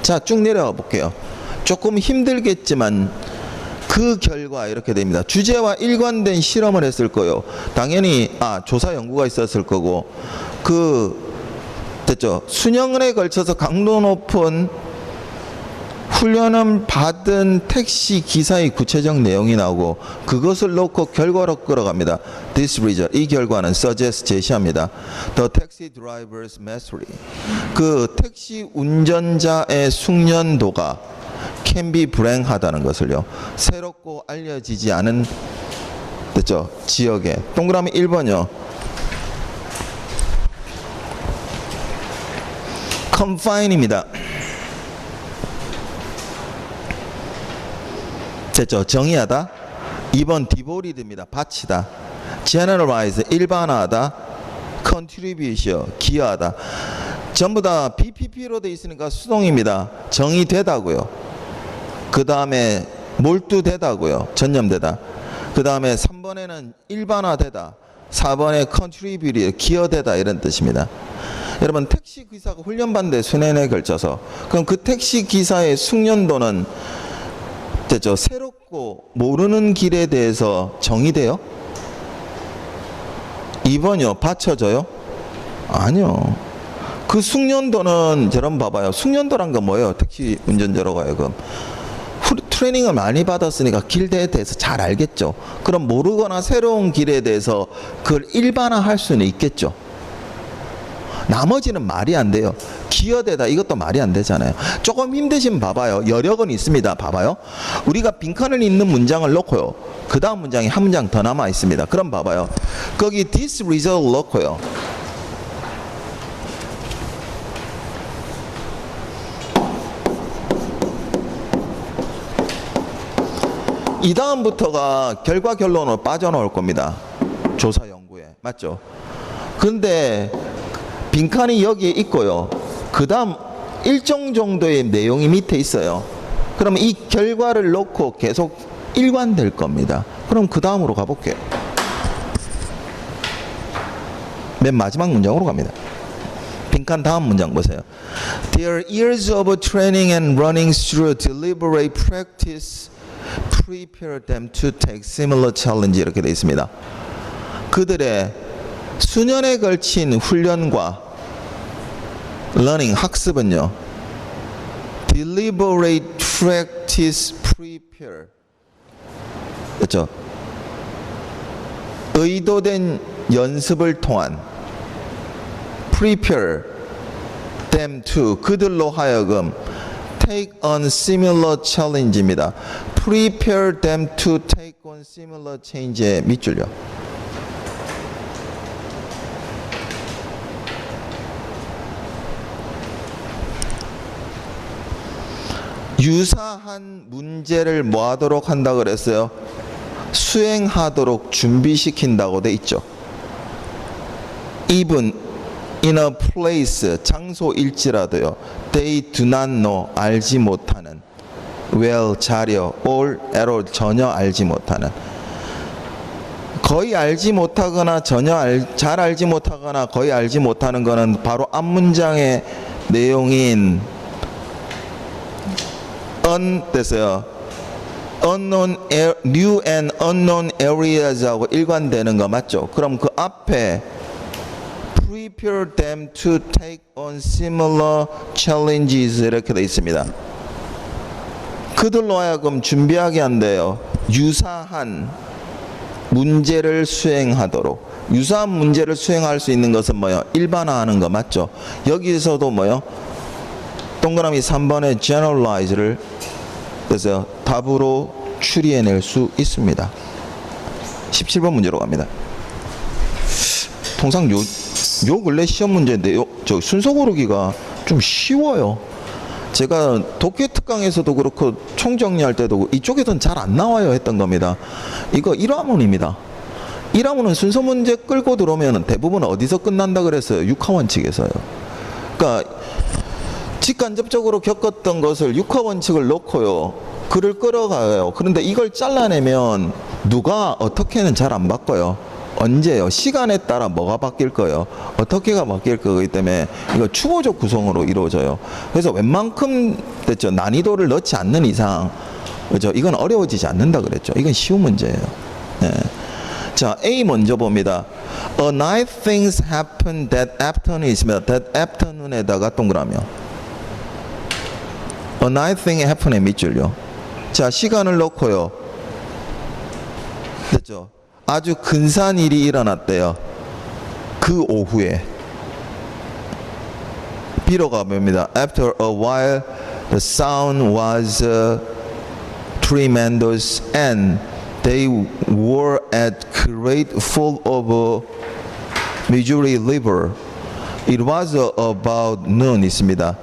[SPEAKER 1] 자, 쭉 내려가 볼게요. 조금 힘들겠지만 그 결과 이렇게 됩니다. 주제와 일관된 실험을 했을 거예요. 당연히 조사 연구가 있었을 거고 됐죠? 수년에 걸쳐서 강도 높은 훈련을 받은 택시 기사의 구체적 내용이 나오고 그것을 놓고 결과로 끌어갑니다. This result, 이 결과는 suggest 제시합니다. The taxi driver's mastery, 그 택시 운전자의 숙련도가 can be 불행하다는 것을요. 새롭고 알려지지 않은 됐죠? 지역에 동그라미 1번요. confine입니다. 됐죠? 정의하다. 2번 devote입니다. 바치다. generalize 일반화하다. contribute 기여하다. 전부 다 BPP로 되어 있으니까 수동입니다. 정의되다고요. 그 다음에 몰두되다고요. 전념되다. 그 다음에 3번에는 일반화되다. 4번에 contribute 기여되다 이런 뜻입니다. 여러분 택시 기사가 훈련받는데 수년에 걸쳐서 그럼 그 택시 기사의 숙련도는 됐죠? 새롭고 모르는 길에 대해서 정의돼요? 2번이요. 받쳐져요? 아니요. 그 숙련도는 여러분 봐봐요. 숙련도란 건 뭐예요? 택시 운전자로 하여금 트레이닝을 많이 받았으니까 길에 대해서 잘 알겠죠. 그럼 모르거나 새로운 길에 대해서 그걸 일반화할 수는 있겠죠. 나머지는 말이 안 돼요. 기여되다 이것도 말이 안 되잖아요. 조금 힘드시면 봐봐요. 여력은 있습니다. 봐봐요. 우리가 빈칸을 있는 문장을 놓고요. 그 다음 문장이 한 문장 더 남아 있습니다. 그럼 봐봐요. 거기 this result 놓고요. 이 다음부터가 결과 결론으로 빠져나올 겁니다. 조사 연구에. 맞죠? 근데 빈칸이 여기에 있고요. 그 다음 일정 정도의 내용이 밑에 있어요. 그럼 이 결과를 놓고 계속 일관될 겁니다. 그럼 그 다음으로 가볼게요. 맨 마지막 문장으로 갑니다. 빈칸 다음 문장 보세요. Their years of training and running through deliberate practice prepare them to take similar challenge 이렇게 되어 있습니다. 그들의 수년에 걸친 훈련과 learning 학습은요. deliberate practice prepare 그렇죠? 의도된 연습을 통한 prepare them to 그들로 하여금 take on similar challenge입니다. prepare them to take on similar change의 밑줄요. 유사한 문제를 뭐 하도록 한다 그랬어요? 수행하도록 준비시킨다고 돼 있죠. Even in a place 장소일지라도요. They do not know 알지 못하는 well 자려 or at all 전혀 알지 못하는 거의 알지 못하거나 잘 알지 못하거나 거의 알지 못하는 거는 바로 앞 문장의 내용인 됐어요. unknown, new and unknown areas하고 일관되는 거 맞죠? 그럼 그 앞에 prepare them to take on similar challenges 이렇게 되어 있습니다. 그들로 하여금 준비하게 한대요. 유사한 문제를 수행하도록. 유사한 문제를 수행할 수 있는 것은 뭐요? 일반화하는 거 맞죠? 여기서도 뭐요? 동그라미 3번의 generalize를 그래서 답으로 추리해낼 수 있습니다. 17번 문제로 갑니다. 통상 요 근래 시험 문제인데 저 순서 고르기가 좀 쉬워요. 제가 독해 특강에서도 그렇고 총정리할 때도 이쪽에서는 잘 안 나와요 했던 겁니다. 이거 1화문입니다. 1화문은 순서 문제 끌고 들어오면 대부분 어디서 끝난다 그랬어요? 육하원칙에서요. 그러니까 직간접적으로 겪었던 것을 육하원칙을 놓고요. 글을 끌어가요. 그런데 이걸 잘라내면 누가 어떻게는 잘 안 바꿔요. 언제요? 시간에 따라 뭐가 바뀔 거예요? 어떻게가 바뀔 거기 때문에 이거 추고적 구성으로 이루어져요. 그래서 웬만큼 됐죠. 난이도를 넣지 않는 이상 그렇죠? 이건 어려워지지 않는다 그랬죠. 이건 쉬운 문제예요. 네. 자, A 먼저 봅니다. A night things happen that afternoon 있습니다. that afternoon에다가 동그라미요. A night thing happen의 밑줄요. 자, 시간을 넣고요. 됐죠? 아주 근사한 일이 일어났대요. 그 오후에. B로 가봅니다. After a while, the sound was tremendous, and they were at great fall of Missouri River. It was about noon 있습니다.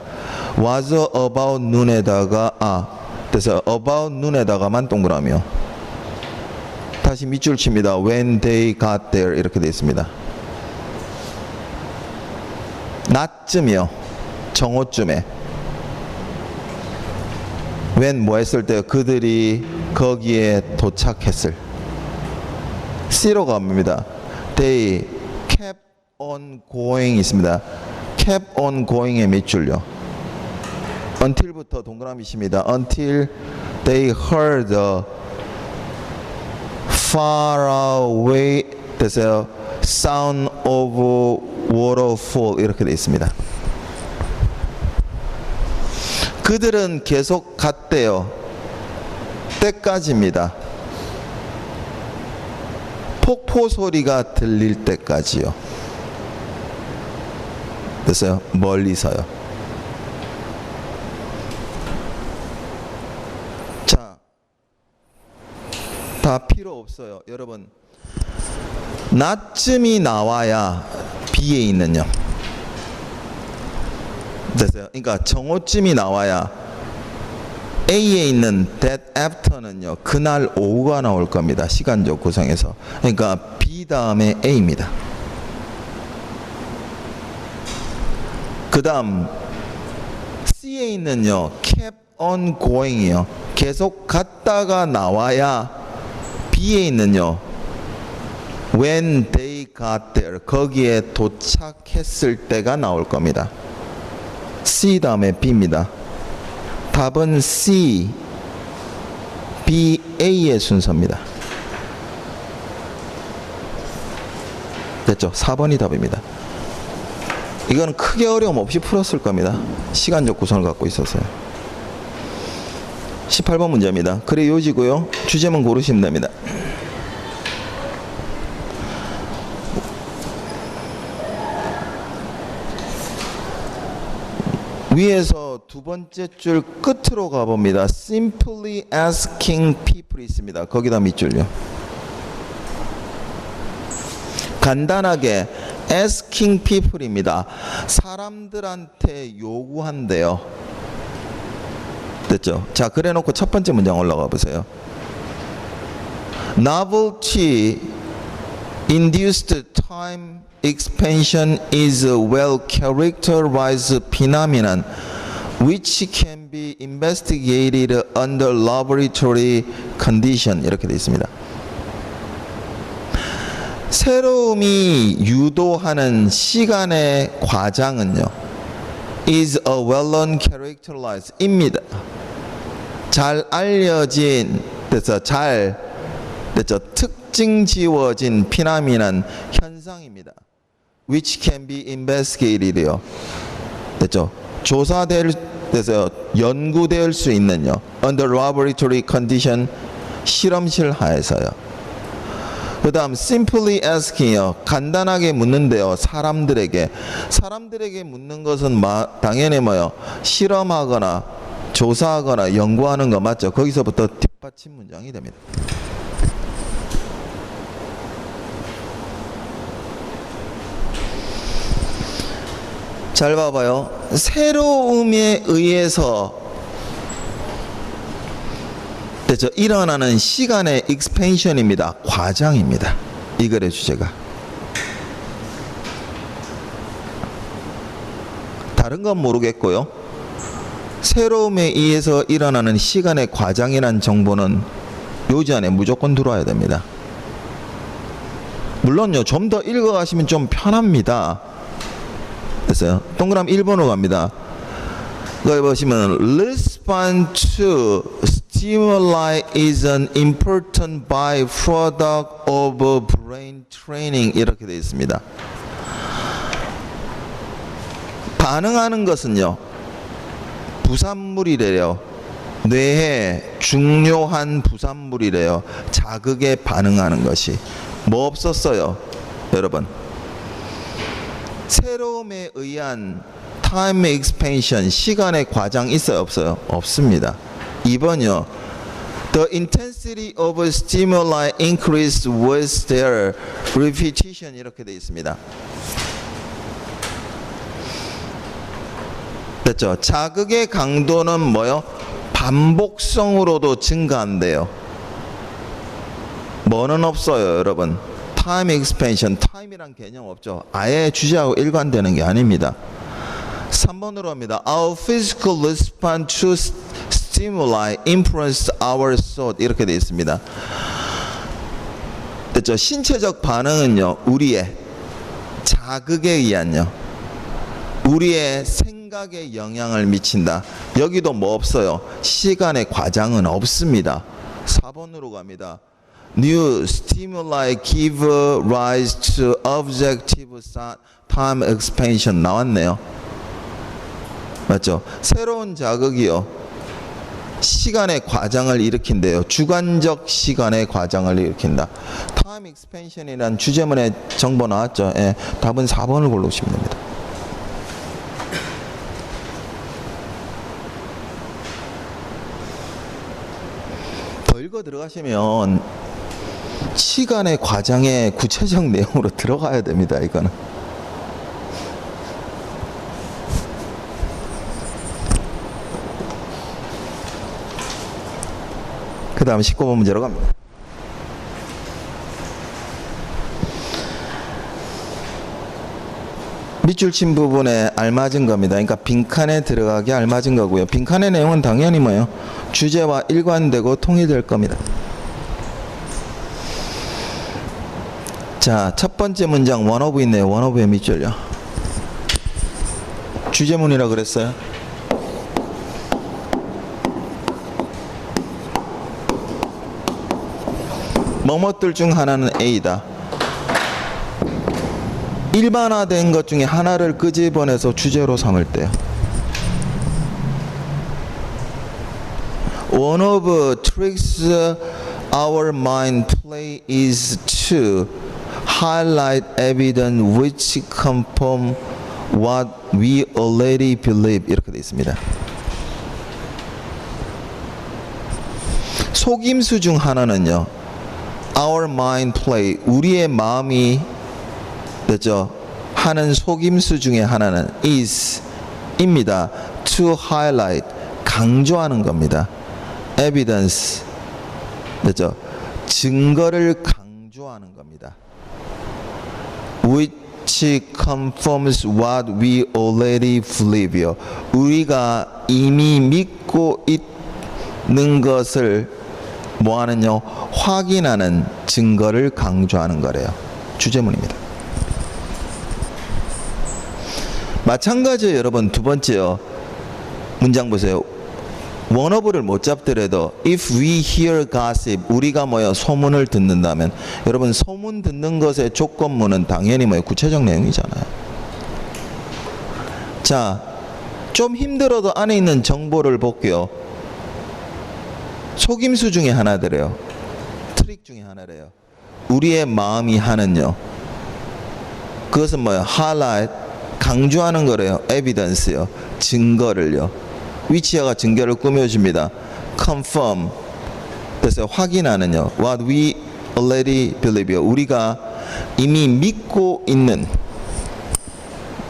[SPEAKER 1] was about noon에다가 그래서 about noon에다가만 동그라미요. 다시 밑줄 칩니다. When they got there 이렇게 되어 있습니다. 낮쯤이요. 정오쯤에. When 뭐 했을 때 그들이 거기에 도착했을. C로 갑니다. They kept on going 있습니다. kept on going의 밑줄요. until부터 동그라미십니다. until they heard the far away 됐어요. sound of waterfall 이렇게 되어 있습니다. 그들은 계속 갔대요. 때까지입니다. 폭포 소리가 들릴 때까지요. 됐어요? 멀리서요. 자, 다 필요 없어요. 여러분, 낮쯤이 나와야 B에 있는요. 됐어요? 그러니까 정오쯤이 나와야 A에 있는 that after는요, 그날 오후가 나올 겁니다. 시간적 구성에서. 그러니까 B 다음에 A입니다. 그 다음 C에 있는요, kept on going이요. 계속 갔다가 나와야 B에 있는요, when they got there, 거기에 도착했을 때가 나올 겁니다. C 다음에 B입니다. 답은 C, B, A의 순서입니다. 됐죠? 4번이 답입니다. 이건 크게 어려움 없이 풀었을 겁니다. 시간적 구성을 갖고 있어서요. 18번 문제입니다. 글의 요지고요. 주제만 고르시면 됩니다. 위에서 두 번째 줄 끝으로 가봅니다. Simply asking people 있습니다. 거기다 밑줄요. 간단하게 asking people입니다. 사람들한테 요구한대요. 됐죠? 자, 그래놓고 첫 번째 문장 올라가 보세요. Novelty induced time expansion is a well characterized phenomenon which can be investigated under laboratory condition. 이렇게 되어 있습니다. 새로움이 유도하는 시간의 과장은요, is a well-known characterized 입니다. 잘 알려진, 됐죠? 특징 지워진 피나미난 현상입니다. which can be investigated요. 됐죠? 조사돼서 연구될 수 있는요. under laboratory condition, 실험실 하에서요. 그 다음 simply asking이요. 간단하게 묻는데요. 사람들에게 묻는 것은 당연히 뭐요? 실험하거나 조사하거나 연구하는 거 맞죠? 거기서부터 뒷받침 문장이 됩니다. 잘 봐봐요. 새로움에 의해서 됐죠? 일어나는 시간의 expansion입니다. 과장입니다. 이 글의 주제가. 다른 건 모르겠고요. 새로움에 의해서 일어나는 시간의 과장이란 정보는 요지 안에 무조건 들어와야 됩니다. 물론요, 좀 더 읽어가시면 좀 편합니다. 됐어요? 동그라미 1번으로 갑니다. 거기 보시면 respond to stimuli is an important byproduct of brain training 이렇게 되어 있습니다. 반응하는 것은요, 부산물이래요. 뇌에 중요한 부산물이래요. 자극에 반응하는 것이. 뭐 없었어요, 여러분? 새로움에 의한 time expansion, 시간의 과장 있어요, 없어요? 없습니다. 2번이요. The intensity of stimuli increased with their repetition 이렇게 되어 있습니다. 됐죠? 자극의 강도는 뭐요? 반복성으로도 증가한대요. 뭐는 없어요, 여러분? time expansion, time이란 개념 없죠. 아예 주제하고 일관되는 게 아닙니다. 3번으로 합니다. Our physical response to stimuli influence our thought 이렇게 되어 있습니다. 됐죠? 신체적 반응은요, 우리의 자극에 의한요, 우리의 생각에 영향을 미친다. 여기도 뭐 없어요? 시간의 과장은 없습니다. 4번으로 갑니다. New stimuli give rise to objective time expansion 나왔네요. 맞죠? 새로운 자극이요, 시간의 과장을 일으킨대요. 주관적 시간의 과장을 일으킨다. time expansion이란 주제문에 정보 나왔죠? 예, 답은 4번을 고르시면 됩니다. 더 읽어 들어가시면 시간의 과장의 구체적 내용으로 들어가야 됩니다. 이거는. 그 다음 19번 문제로 갑니다. 밑줄 친 부분에 알맞은 겁니다. 그러니까 빈칸에 들어가게 알맞은 거고요. 빈칸의 내용은 당연히 뭐예요? 주제와 일관되고 통일될 겁니다. 자, 첫 번째 문장 원어브 있네요. 원어브의 밑줄요. 주제문이라 그랬어요. 뭐뭐들 중 하나는 A다. 일반화된 것 중에 하나를 끄집어내서 주제로 삼을 때요. One of the tricks our mind play is to highlight evidence which confirm what we already believe. 이렇게 되어 있습니다. 속임수 중 하나는요. Our mind play, 우리의 마음이 되죠. 하는 속임수 중에 하나는 is 입니다. To highlight, 강조하는 겁니다. Evidence, 되죠. 증거를 강조하는 겁니다. Which confirms what we already believe. 우리가 이미 믿고 있는 것을 뭐하는요? 확인하는 증거를 강조하는 거래요. 주제문입니다. 마찬가지예요, 여러분. 두 번째요. 문장 보세요. 원어브를 못 잡더라도 if we hear gossip, 우리가 뭐요? 소문을 듣는다면, 여러분 소문 듣는 것의 조건문은 당연히 뭐요? 구체적 내용이잖아요. 자, 좀 힘들어도 안에 있는 정보를 볼게요. 속임수 중에 하나더래요. 트릭 중에 하나래요. 우리의 마음이 하는요. 그것은 뭐예요? highlight, 강조하는 거래요. evidence요. 증거를요. 위치어가 증거를 꾸며줍니다. confirm, 그래서 확인하는요. what we already believe, 우리가 이미 믿고 있는,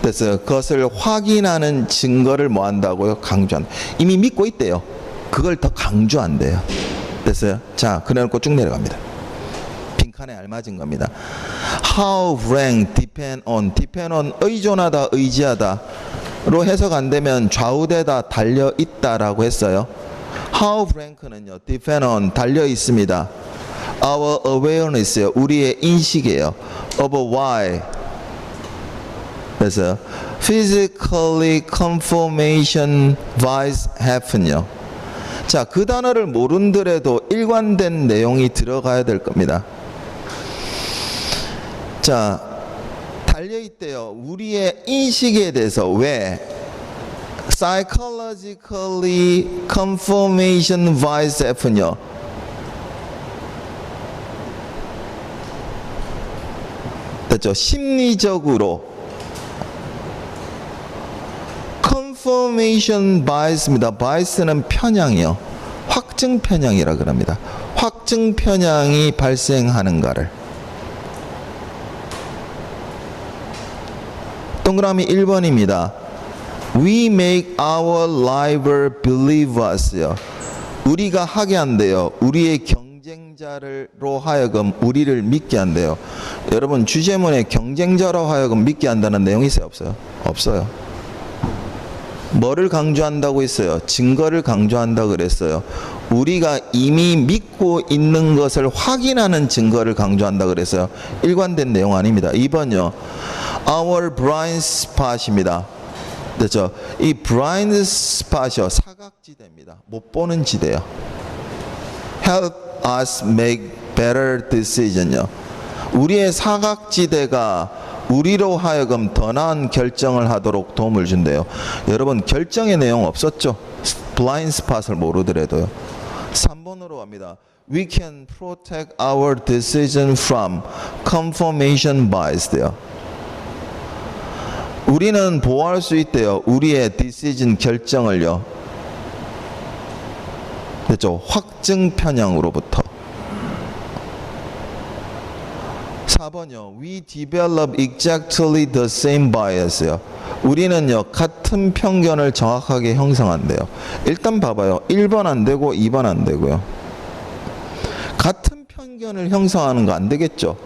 [SPEAKER 1] 그래서 그것을 확인하는 증거를 뭐 한다고요? 강조한다. 이미 믿고 있대요. 그걸 더 강조한대요. 됐어요? 자, 그래놓고 쭉 내려갑니다. 빈칸에 알맞은 겁니다. How rank depend on, depend on 의존하다, 의지하다 로 해석 안 되면 좌우되다, 달려 있다라고 했어요. How rank는요, depend on, 달려 있습니다. Our awareness요, 우리의 인식이에요. Of why. 그래서 physically confirmation vice happen요. 자, 그 단어를 모른더라도 일관된 내용이 들어가야 될 겁니다. 자, 달려있대요. 우리의 인식에 대해서. 왜? psychologically confirmation vice happen요. 됐죠? 심리적으로 confirmation bias입니다. bias는 편향이요. 확증 편향이라 그럽니다. 확증 편향이 발생하는가를. 동그라미 1번입니다. We make our rival believe us요. 우리가 하게 한대요. 우리의 경쟁자로 하여금 우리를 믿게 한대요. 여러분, 주제문에 경쟁자로 하여금 믿게 한다는 내용이 있어요? 없어요? 없어요. 뭐를 강조한다고 했어요? 증거를 강조한다고 그랬어요. 우리가 이미 믿고 있는 것을 확인하는 증거를 강조한다고 그랬어요. 일관된 내용 아닙니다. 2번요. Our blind spot입니다. 됐죠? 이 blind spot이요, 사각지대입니다. 못 보는 지대요. Help us make better decision요. 우리의 사각지대가 우리로 하여금 더 나은 결정을 하도록 도움을 준대요. 여러분, 결정의 내용 없었죠? 블라인드 스팟을 모르더라도요. 3번으로 갑니다. We can protect our decision from confirmation bias요. 우리는 보호할 수 있대요. 우리의 decision, 결정을요. 됐죠? 확증 편향으로부터. 4번요. We develop exactly the same bias요. 우리는요, 같은 편견을 정확하게 형성한대요. 일단 봐봐요. 1번 안 되고 2번 안 되고요. 평견을 형성하는 거 안 되겠죠.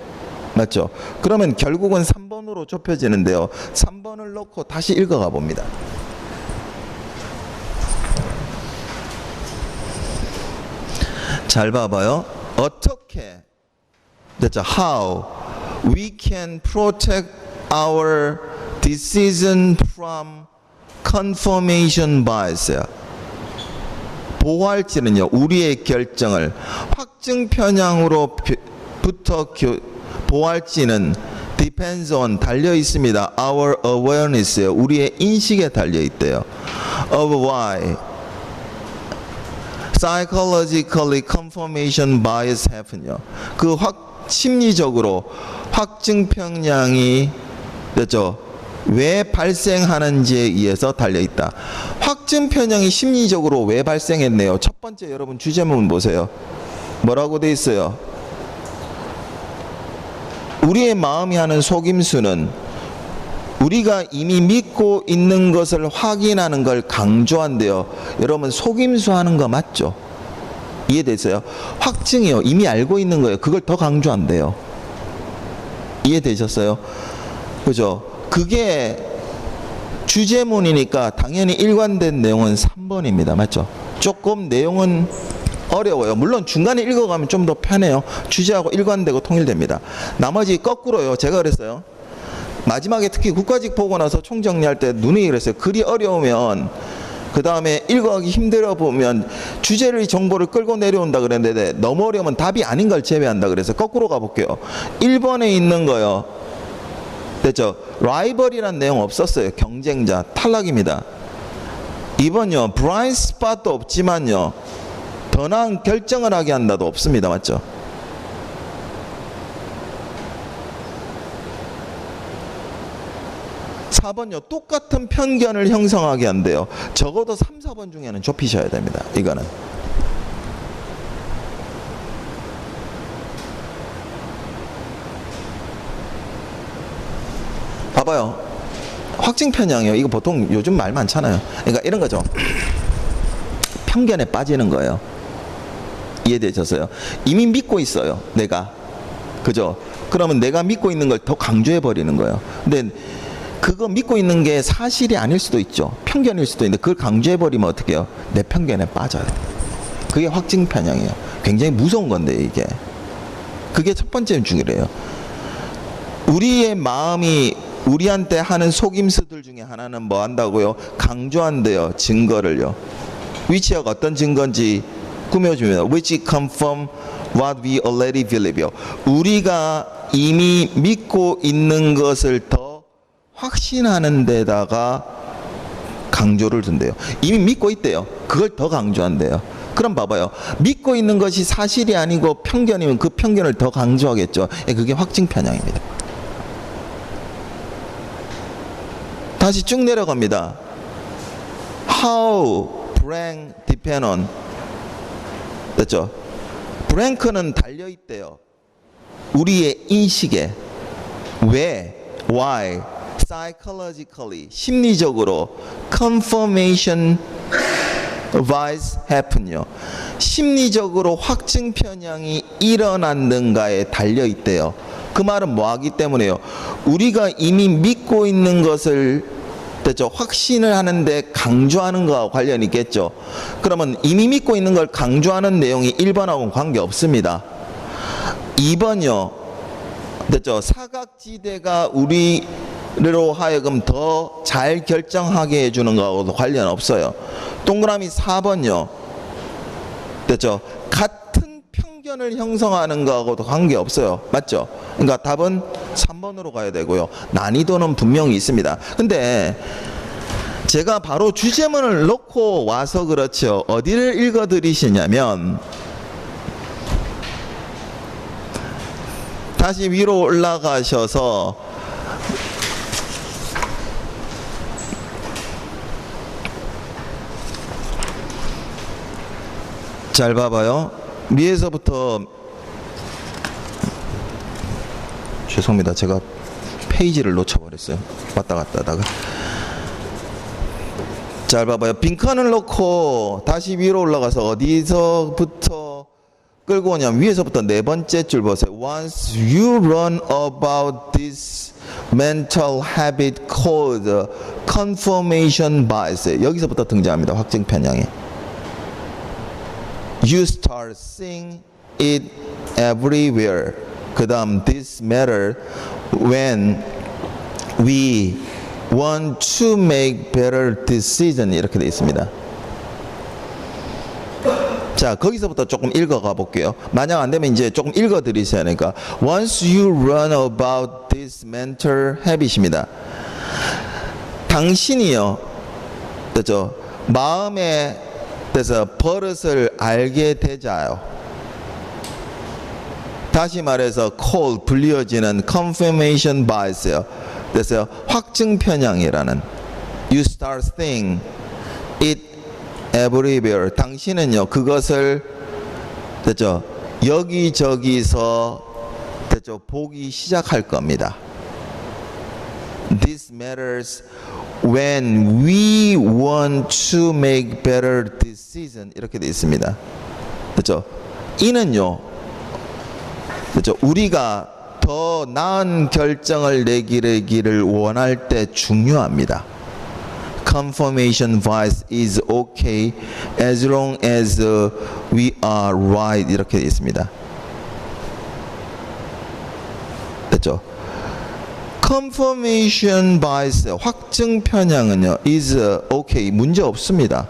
[SPEAKER 1] 맞죠? 그러면 결국은 3번으로 좁혀지는데요. 3번을 놓고 다시 읽어가 봅니다. 잘 봐봐요. 어떻게, 됐죠? How we can protect our decision from confirmation bias. 보호할지는요, 우리의 결정을 확증 편향으로부터 보호할지는 depends on, 달려 있습니다. Our awareness, 우리의 인식에 달려 있대요. Of why psychologically confirmation bias happen요. 그 심리적으로 확증 편향이 됐죠? 왜 발생하는지에 의해서 달려 있다. 확증 편향이 심리적으로 왜 발생했네요. 첫 번째 여러분 주제문 보세요. 뭐라고 돼 있어요? 우리의 마음이 하는 속임수는 우리가 이미 믿고 있는 것을 확인하는 걸 강조한대요. 여러분 속임수 하는 거 맞죠? 이해되세요? 확증이요. 이미 알고 있는 거예요. 그걸 더 강조한대요. 이해되셨어요? 그죠? 그게 주제문이니까 당연히 일관된 내용은 3번입니다. 맞죠? 조금 내용은 어려워요. 물론 중간에 읽어가면 좀 더 편해요. 주제하고 일관되고 통일됩니다. 나머지 거꾸로요. 제가 그랬어요. 마지막에 특히 국가직 보고 나서 총정리할 때 누누이 그랬어요. 글이 어려우면 그 다음에 읽어가기 힘들어 보면 주제를 정보를 끌고 내려온다 그랬는데 너무 어려우면 답이 아닌 걸 제외한다 그래서 거꾸로 가볼게요. 1번에 있는 거요. 됐죠? 라이벌이란 내용 없었어요. 경쟁자 탈락입니다. 2번요. 브라이트 스팟도 없지만요. 더 나은 결정을 하게 한다도 없습니다. 맞죠? 4번요. 똑같은 편견을 형성하게 한대요. 적어도 3, 4번 중에는 좁히셔야 됩니다. 이거는. 봐봐요. 확증 편향이요. 이거 보통 요즘 말 많잖아요. 그러니까 이런 거죠. 편견에 빠지는 거예요. 이해되셨어요? 이미 믿고 있어요. 내가. 그죠? 그러면 내가 믿고 있는 걸 더 강조해 버리는 거예요. 근데 그거 믿고 있는 게 사실이 아닐 수도 있죠. 편견일 수도 있는데 그걸 강조해 버리면 어떻게 해요? 내 편견에 빠져요. 그게 확증 편향이에요. 굉장히 무서운 건데 이게. 그게 첫 번째 중이래요. 우리의 마음이 우리한테 하는 속임수들 중에 하나는 뭐 한다고요? 강조한대요. 증거를요. 위치하고 어떤 증거인지 꾸며주면 which confirm what we already believe요. 우리가 이미 믿고 있는 것을 더 확신하는 데다가 강조를 둔대요. 이미 믿고 있대요. 그걸 더 강조한대요. 그럼 봐봐요. 믿고 있는 것이 사실이 아니고 편견이면 그 편견을 더 강조하겠죠. 그게 확증 편향입니다. 다시 쭉 내려갑니다. How blank depend on. 됐죠? 블랭크는 달려있대요. 우리의 인식에. 왜? Why? Psychologically. 심리적으로. Confirmation bias happen요. 심리적으로 확증 편향이 일어났는가에 달려있대요. 그 말은 뭐 하기 때문에요? 우리가 이미 믿고 있는 것을 됐죠? 확신을 하는데 강조하는 거와 관련이 있겠죠. 그러면 이미 믿고 있는 걸 강조하는 내용이 1번하고는 관계없습니다. 2번요. 됐죠? 사각지대가 우리로 하여금 더 잘 결정하게 해주는 거하고도 관련 없어요. 동그라미 4번요. 됐죠? 같은 편견을 형성하는 거하고도 관계없어요. 맞죠? 그러니까 답은 3번으로 가야 되고요. 난이도는 분명히 있습니다. 근데 제가 바로 주제문을 놓고 와서 그렇죠. 어디를 읽어드리시냐면 다시 위로 올라가셔서 잘 봐봐요. 위에서부터 죄송합니다. 제가 페이지를 놓쳐버렸어요. 왔다 갔다 하다가. 잘 봐봐요. 빈칸을 놓고 다시 위로 올라가서 어디서부터 끌고 오냐면 위에서부터 네 번째 줄 보세요. Once you learn about this mental habit called confirmation bias. 여기서부터 등장합니다. 확증 편향이. You start seeing it everywhere. 그 다음 this matter when we want to make better decision 이렇게 되어 있습니다. 자, 거기서부터 조금 읽어가 볼게요. 만약 안 되면 이제 조금 읽어 드리셔야 하니까. Once you learn about this mental habit입니다. 당신이요, 그렇죠? 마음에 대해서 버릇을 알게 되자요. 다시 말해서 call 불리어지는 confirmation bias요. 그래서 확증 편향이라는 you start seeing it everywhere. 당신은요 그것을 됐죠 여기저기서 됐죠 보기 시작할 겁니다. This matters when we want to make better decision 이렇게 되어 있습니다. 됐죠? 이는요 됐죠? 우리가 더 나은 결정을 내기를 원할 때 중요합니다. Confirmation bias is okay as long as we are right 이렇게 되어 있습니다. 됐죠? Confirmation bias 확증 편향은요 is okay 문제 없습니다.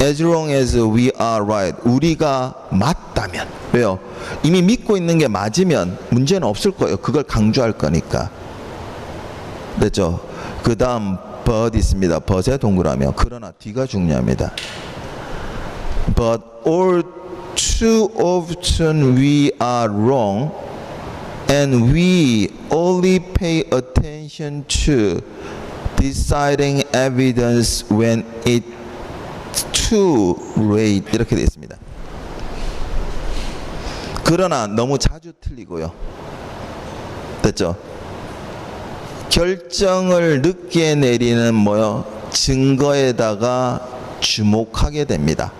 [SPEAKER 1] As long as we are right 우리가 맞다면 왜요? 이미 믿고 있는 게 맞으면 문제는 없을 거예요. 그걸 강조할 거니까. 됐죠? 그 다음 but 있습니다. but의 동그라미. 그러나 뒤가 중요합니다. But all too often we are wrong and we only pay attention to deciding evidence when it's too late 이렇게 되어 있습니다. 그러나 너무 자주 틀리고요. 됐죠? 결정을 늦게 내리는 뭐요? 증거에다가 주목하게 됩니다.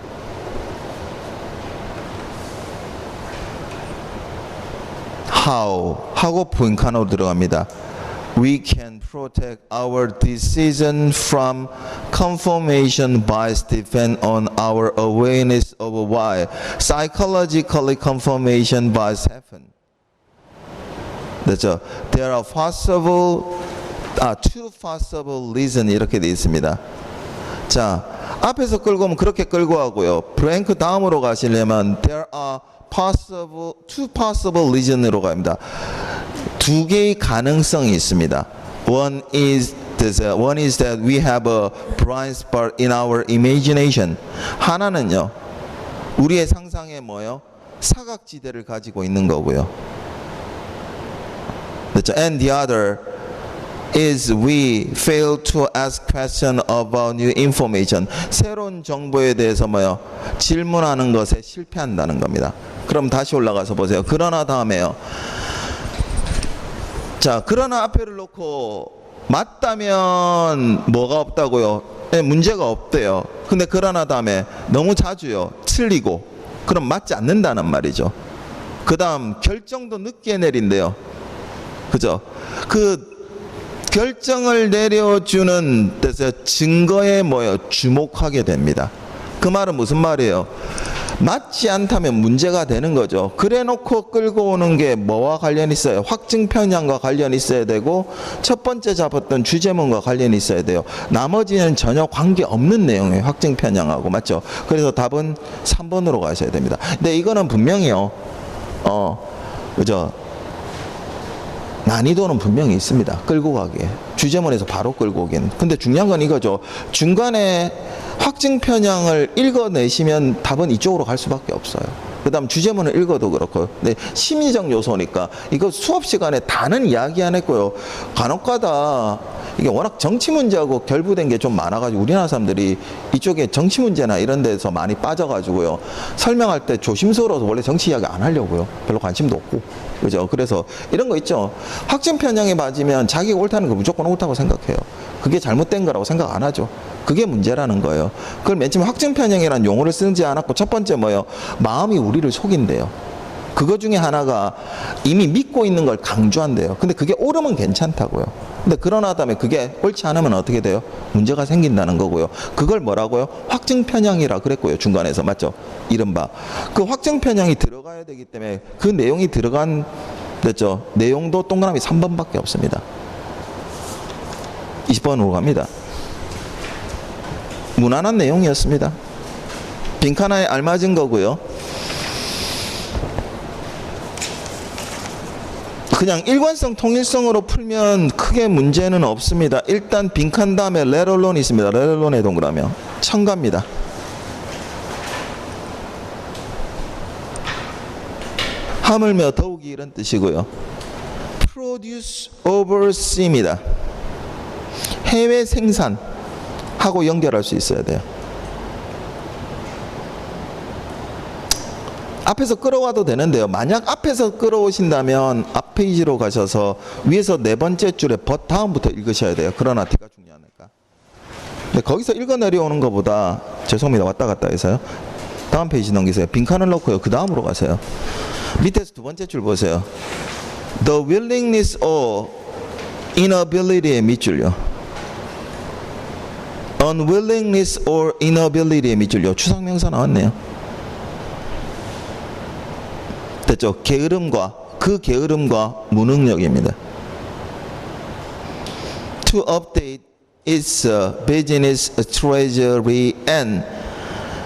[SPEAKER 1] How 하고 부인칸으로 들어갑니다. We can protect our decision from confirmation bias depend on our awareness of why psychologically confirmation bias happen. 그렇죠? There are two possible reasons 이렇게 되어 있습니다. 자, 앞에서 끌고 오면 그렇게 끌고 가고요. 브랭크 다음으로 가시려면 there are two possible reason으로 갑니다. 두 개의 가능성이 있습니다. One is that we have a blind spot in our imagination. 하나는요, 우리의 상상에 뭐요? 사각지대를 가지고 있는 거고요. 그렇죠? And the other is we fail to ask question about new information. 새로운 정보에 대해서 뭐요? 질문하는 것에 실패한다는 겁니다. 그럼 다시 올라가서 보세요. 그러나 다음에요. 자, 그러나 앞에를 놓고 맞다면 뭐가 없다고요? 네, 문제가 없대요. 근데 그러나 다음에 너무 자주요. 틀리고 그럼 맞지 않는다는 말이죠. 그 다음 결정도 늦게 내린대요. 그죠? 그 결정을 내려주는 데서 증거에 뭐요? 주목하게 됩니다. 그 말은 무슨 말이에요? 맞지 않다면 문제가 되는 거죠. 그래 놓고 끌고 오는 게 뭐와 관련이 있어요? 확증 편향과 관련이 있어야 되고 첫 번째 잡았던 주제문과 관련이 있어야 돼요. 나머지는 전혀 관계없는 내용이에요. 확증 편향하고. 맞죠? 그래서 답은 3번으로 가셔야 됩니다. 근데 이거는 분명히요. 그죠? 난이도는 분명히 있습니다. 끌고 가기에. 주제문에서 바로 끌고 오긴. 근데 중요한 건 이거죠. 중간에 확증 편향을 읽어내시면 답은 이쪽으로 갈 수밖에 없어요. 그 다음 주제문을 읽어도 그렇고요. 근데 심리적 요소니까 이거 수업 시간에 다는 이야기 안 했고요. 간혹가다 이게 워낙 정치 문제하고 결부된 게 좀 많아가지고 우리나라 사람들이 이쪽에 정치 문제나 이런 데서 많이 빠져가지고요. 설명할 때 조심스러워서 원래 정치 이야기 안 하려고요. 별로 관심도 없고. 그죠? 그래서 이런 거 있죠. 확증 편향에 맞으면 자기가 옳다는 거 무조건 옳다고 생각해요. 그게 잘못된 거라고 생각 안 하죠. 그게 문제라는 거예요. 그걸 맨 처음에 확증 편향이라는 용어를 쓰지 않았고 첫 번째 뭐예요? 마음이 우리를 속인대요. 그거 중에 하나가 이미 믿고 있는 걸 강조한대요. 근데 그게 옳으면 괜찮다고요. 근데 그러나 다음에 그게 옳지 않으면 어떻게 돼요? 문제가 생긴다는 거고요. 그걸 뭐라고요? 확증 편향이라 그랬고요. 중간에서. 맞죠? 이른바. 그 확증 편향이 들어가야 되기 때문에 그 내용이 들어간 됐죠? 내용도 동그라미 3번밖에 없습니다. 20번으로 갑니다. 무난한 내용이었습니다. 빈칸에 알맞은 거고요. 그냥 일관성 통일성으로 풀면 크게 문제는 없습니다. 일단 빈칸 다음에 let alone 있습니다. let alone에 동그라면 첨가입니다. 하물며 더욱이 이런 뜻이고요. produce oversee입니다. 해외 생산하고 연결할 수 있어야 돼요. 앞에서 끌어와도 되는데요. 만약 앞에서 끌어오신다면 앞 페이지로 가셔서 위에서 네 번째 줄에 but 다음부터 읽으셔야 돼요. 그러나 T가 중요하니까. 근데 거기서 읽어 내려오는 것보다 죄송합니다. 왔다 갔다 해서요. 다음 페이지 넘기세요. 빈칸을 넣고요. 그 다음으로 가세요. 밑에서 두 번째 줄 보세요. The willingness or inability의 밑줄요. unwillingness or inability의 밑줄요. 추상명사 나왔네요. 됐죠? 게으름과 그 게으름과 무능력입니다. To update its business treasury and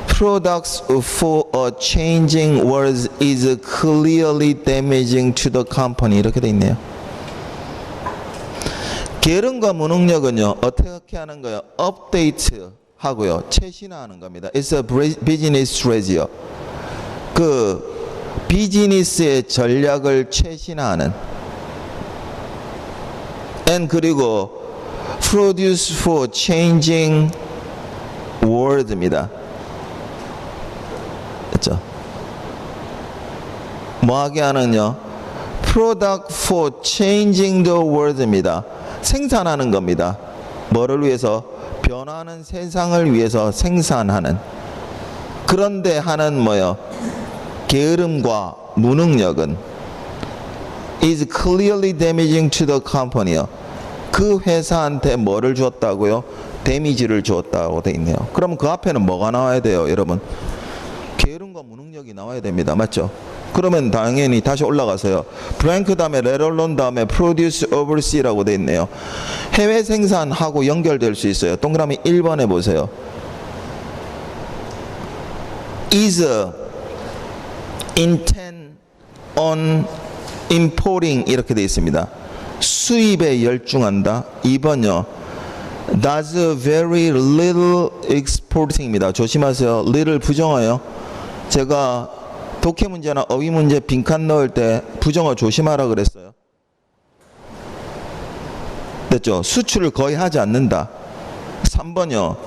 [SPEAKER 1] products for a changing world is clearly damaging to the company. 이렇게 돼 있네요. 게으름과 무능력은요, 어떻게 하는 거예요? update 하고요, 최신화하는 겁니다. It's a business strategy. 그 비즈니스의 전략을 최신화하는 and 그리고 produce for changing world입니다. 됐죠? 뭐하게 하는요? product for changing the world입니다. 생산하는 겁니다. 뭐를 위해서? 변화하는 세상을 위해서 생산하는. 그런데 하는 뭐요? 게으름과 무능력은 is clearly damaging to the company요. 그 회사한테 뭐를 주었다고요? 데미지를 주었다고 돼 있네요. 그럼 그 앞에는 뭐가 나와야 돼요, 여러분? 게으름과 무능력이 나와야 됩니다. 맞죠? 그러면 당연히 다시 올라가세요. blank 다음에 let alone 다음에 produce oversee라고 돼 있네요. 해외 생산하고 연결될 수 있어요. 동그라미 1번에 보세요. is intent on importing 이렇게 되어 있습니다. 수입에 열중한다. 2번요. does very little exporting입니다. 조심하세요. little 부정어요. 제가 독해 문제나 어휘 문제 빈칸 넣을 때 부정어 조심하라 그랬어요. 됐죠? 수출을 거의 하지 않는다. 3번요.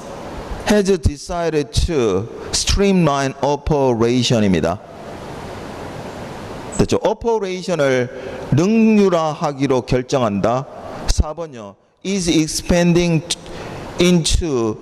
[SPEAKER 1] has decided to streamline operation입니다. 됐죠? operation을 능률화하기로 결정한다. 4번요. is expanding into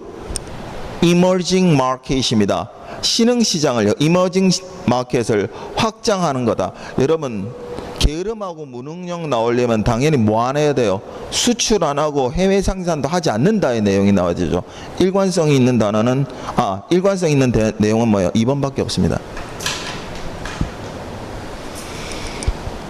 [SPEAKER 1] emerging market입니다. 신흥시장을요, emerging market을 확장하는 거다. 여러분, 게으름하고 무능력 나오려면 당연히 뭐 안 해야 돼요? 수출 안 하고 해외 생산도 하지 않는다의 내용이 나와야죠. 일관성이 있는 단어는, 일관성 있는 내용은 뭐예요? 2번밖에 없습니다.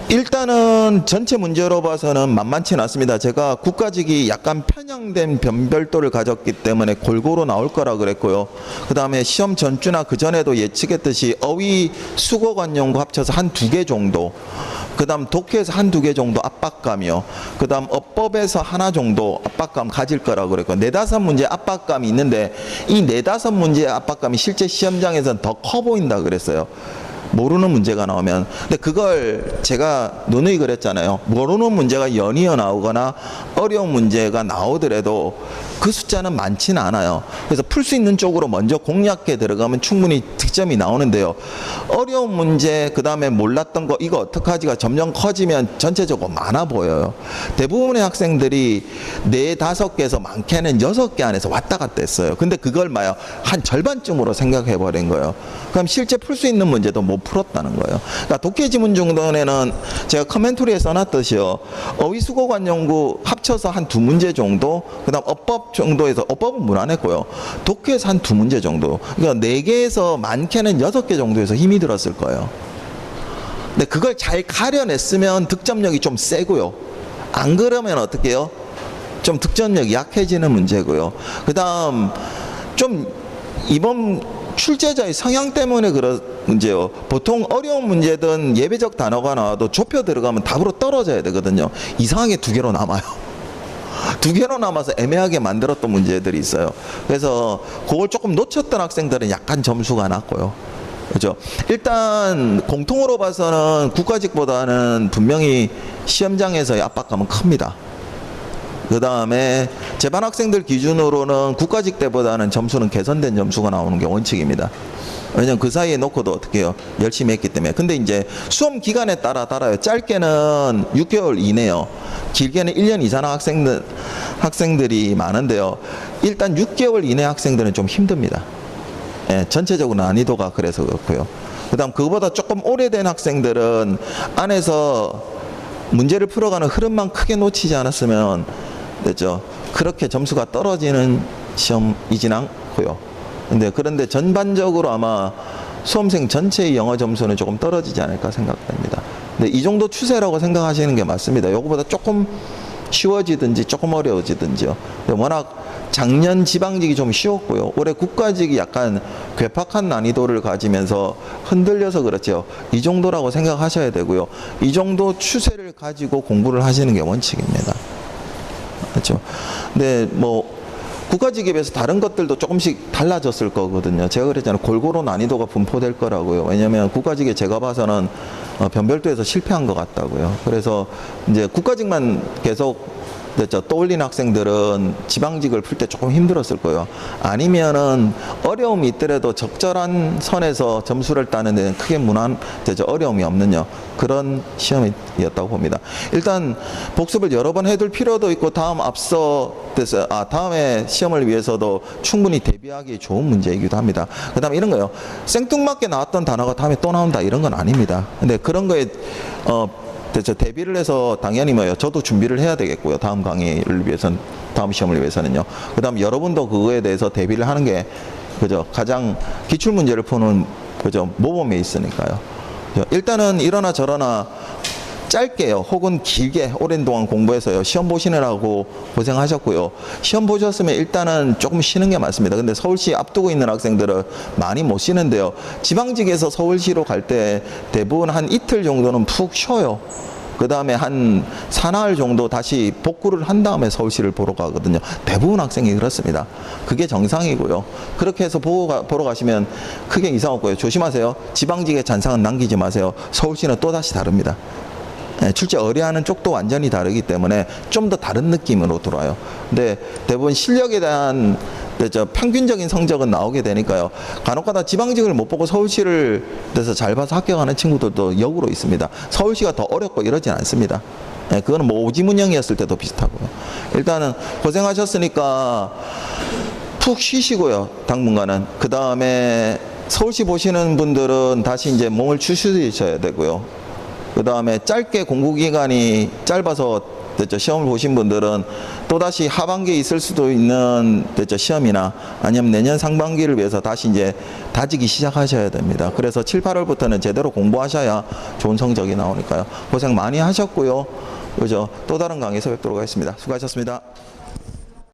[SPEAKER 1] 일단은 전체 문제로 봐서는 만만치 않습니다. 제가 국가직이 약간 편향된 변별도를 가졌기 때문에 골고루 나올 거라 그랬고요. 그 다음에 시험 전주나 그 전에도 예측했듯이 어휘 수거관용과 합쳐서 한 2개 정도, 그 다음 독해에서 한 2개 정도 압박감이요. 그 다음 어법에서 하나 정도 압박감 가질 거라고 그랬고, 4-5문제 압박감이 있는데 이 4-5문제의 압박감이 실제 시험장에서는 더 커 보인다 그랬어요. 모르는 문제가 나오면. 근데 그걸 제가 누누이 그랬잖아요. 모르는 문제가 연이어 나오거나 어려운 문제가 나오더라도 그 숫자는 많지는 않아요. 그래서 풀 수 있는 쪽으로 먼저 공략해 들어가면 충분히 득점이 나오는데요. 어려운 문제, 그 다음에 몰랐던 거, 이거 어떡하지가 점점 커지면 전체적으로 많아 보여요. 대부분의 학생들이 4, 5개에서 많게는 6개 안에서 왔다 갔다 했어요. 근데 그걸 봐요. 한 절반쯤으로 생각해 버린 거예요. 그럼 실제 풀 수 있는 문제도 못 풀었다는 거예요. 그러니까 독해 지문 정도는 제가 커멘터리에 써놨듯이요. 어휘수거관 연구 합쳐서 한 2문제 정도, 그 다음 어법 정도에서, 어법은 무난했고요. 독해에서 한 2문제 정도. 그러니까 4개에서 많게는 6개 정도에서 힘이 들었을 거예요. 근데 그걸 잘 가려냈으면 득점력이 좀 세고요. 안 그러면 어떻게 해요? 좀 득점력이 약해지는 문제고요. 그 다음 좀 이번 출제자의 성향 때문에 그런 문제요. 보통 어려운 문제든 예배적 단어가 나와도 좁혀 들어가면 답으로 떨어져야 되거든요. 이상하게 2개로 남아요. 2개로 남아서 애매하게 만들었던 문제들이 있어요. 그래서 그걸 조금 놓쳤던 학생들은 약간 점수가 낮고요. 그죠? 일단 공통으로 봐서는 국가직보다는 분명히 시험장에서의 압박감은 큽니다. 그 다음에 제반 학생들 기준으로는 국가직 때보다는 점수는 개선된 점수가 나오는 게 원칙입니다. 왜냐면 그 사이에 놓고도 어떻게 해요? 열심히 했기 때문에. 근데 이제 수험 기간에 따라 달라요. 짧게는 6개월 이내요. 길게는 1년 이상 학생들이 많은데요. 일단 6개월 이내 학생들은 좀 힘듭니다. 예, 전체적으로 난이도가 그래서 그렇고요. 그 다음 그거보다 조금 오래된 학생들은 안에서 문제를 풀어가는 흐름만 크게 놓치지 않았으면 됐죠. 그렇게 점수가 떨어지는 시험이진 않고요. 그런데 전반적으로 아마 수험생 전체의 영어 점수는 조금 떨어지지 않을까 생각됩니다. 근데 이 정도 추세라고 생각하시는 게 맞습니다. 요거보다 조금 쉬워지든지 조금 어려워지든지요. 워낙 작년 지방직이 좀 쉬웠고요. 올해 국가직이 약간 괴팍한 난이도를 가지면서 흔들려서 그렇죠. 이 정도라고 생각하셔야 되고요. 이 정도 추세를 가지고 공부를 하시는 게 원칙입니다. 그렇죠. 근데 뭐 국가직에 비해서 다른 것들도 조금씩 달라졌을 거거든요. 제가 그랬잖아요. 골고루 난이도가 분포될 거라고요. 왜냐하면 국가직에 제가 봐서는 변별도에서 실패한 것 같다고요. 그래서 이제 국가직만 계속 떠올린 학생들은 지방직을 풀 때 조금 힘들었을 거예요. 아니면은 어려움이 있더라도 적절한 선에서 점수를 따는 데는 크게 어려움이 없는 그런 시험이었다고 봅니다. 일단 복습을 여러 번 해둘 필요도 있고 다음에 시험을 위해서도 충분히 대비하기 좋은 문제이기도 합니다. 그 다음에 이런 거요. 생뚱맞게 나왔던 단어가 다음에 또 나온다 이런 건 아닙니다. 근데 그런 거에 대비를 해서 당연히 저도 준비를 해야 되겠고요. 다음 강의를 위해서는, 다음 시험을 위해서는요. 그 다음 여러분도 그거에 대해서 대비를 하는 게 가장 기출 문제를 푸는 모범에 있으니까요. 일단은 이러나 저러나 짧게요, 혹은 길게 오랜 동안 공부해서요, 시험 보시느라고 고생하셨고요. 시험 보셨으면 일단은 조금 쉬는 게 맞습니다. 근데 서울시 앞두고 있는 학생들은 많이 못 쉬는데요. 지방직에서 서울시로 갈 때 대부분 한 이틀 정도는 푹 쉬어요. 그 다음에 한 사나흘 정도 다시 복구를 한 다음에 서울시를 보러 가거든요. 대부분 학생이 그렇습니다. 그게 정상이고요. 그렇게 해서 보러 가시면 크게 이상 없고요. 조심하세요. 지방직의 잔상은 남기지 마세요. 서울시는 또다시 다릅니다. 출제 의뢰하는 쪽도 완전히 다르기 때문에 좀 더 다른 느낌으로 들어와요. 근데 대부분 실력에 대한 평균적인 성적은 나오게 되니까요. 간혹가다 지방직을 못 보고 서울시를 돼서 잘 봐서 합격하는 친구들도 역으로 있습니다. 서울시가 더 어렵고 이러진 않습니다. 그거는 뭐 오지문형이었을 때도 비슷하고요. 일단은 고생하셨으니까 푹 쉬시고요. 당분간은. 그 다음에 서울시 보시는 분들은 다시 이제 몸을 추스리셔야 되고요. 그 다음에 짧게 공부기간이 짧아서 시험을 보신 분들은 또다시 하반기에 있을 수도 있는 시험이나 아니면 내년 상반기를 위해서 다시 이제 다지기 시작하셔야 됩니다. 그래서 7, 8월부터는 제대로 공부하셔야 좋은 성적이 나오니까요. 고생 많이 하셨고요. 그죠? 또 다른 강의에서 뵙도록 하겠습니다. 수고하셨습니다.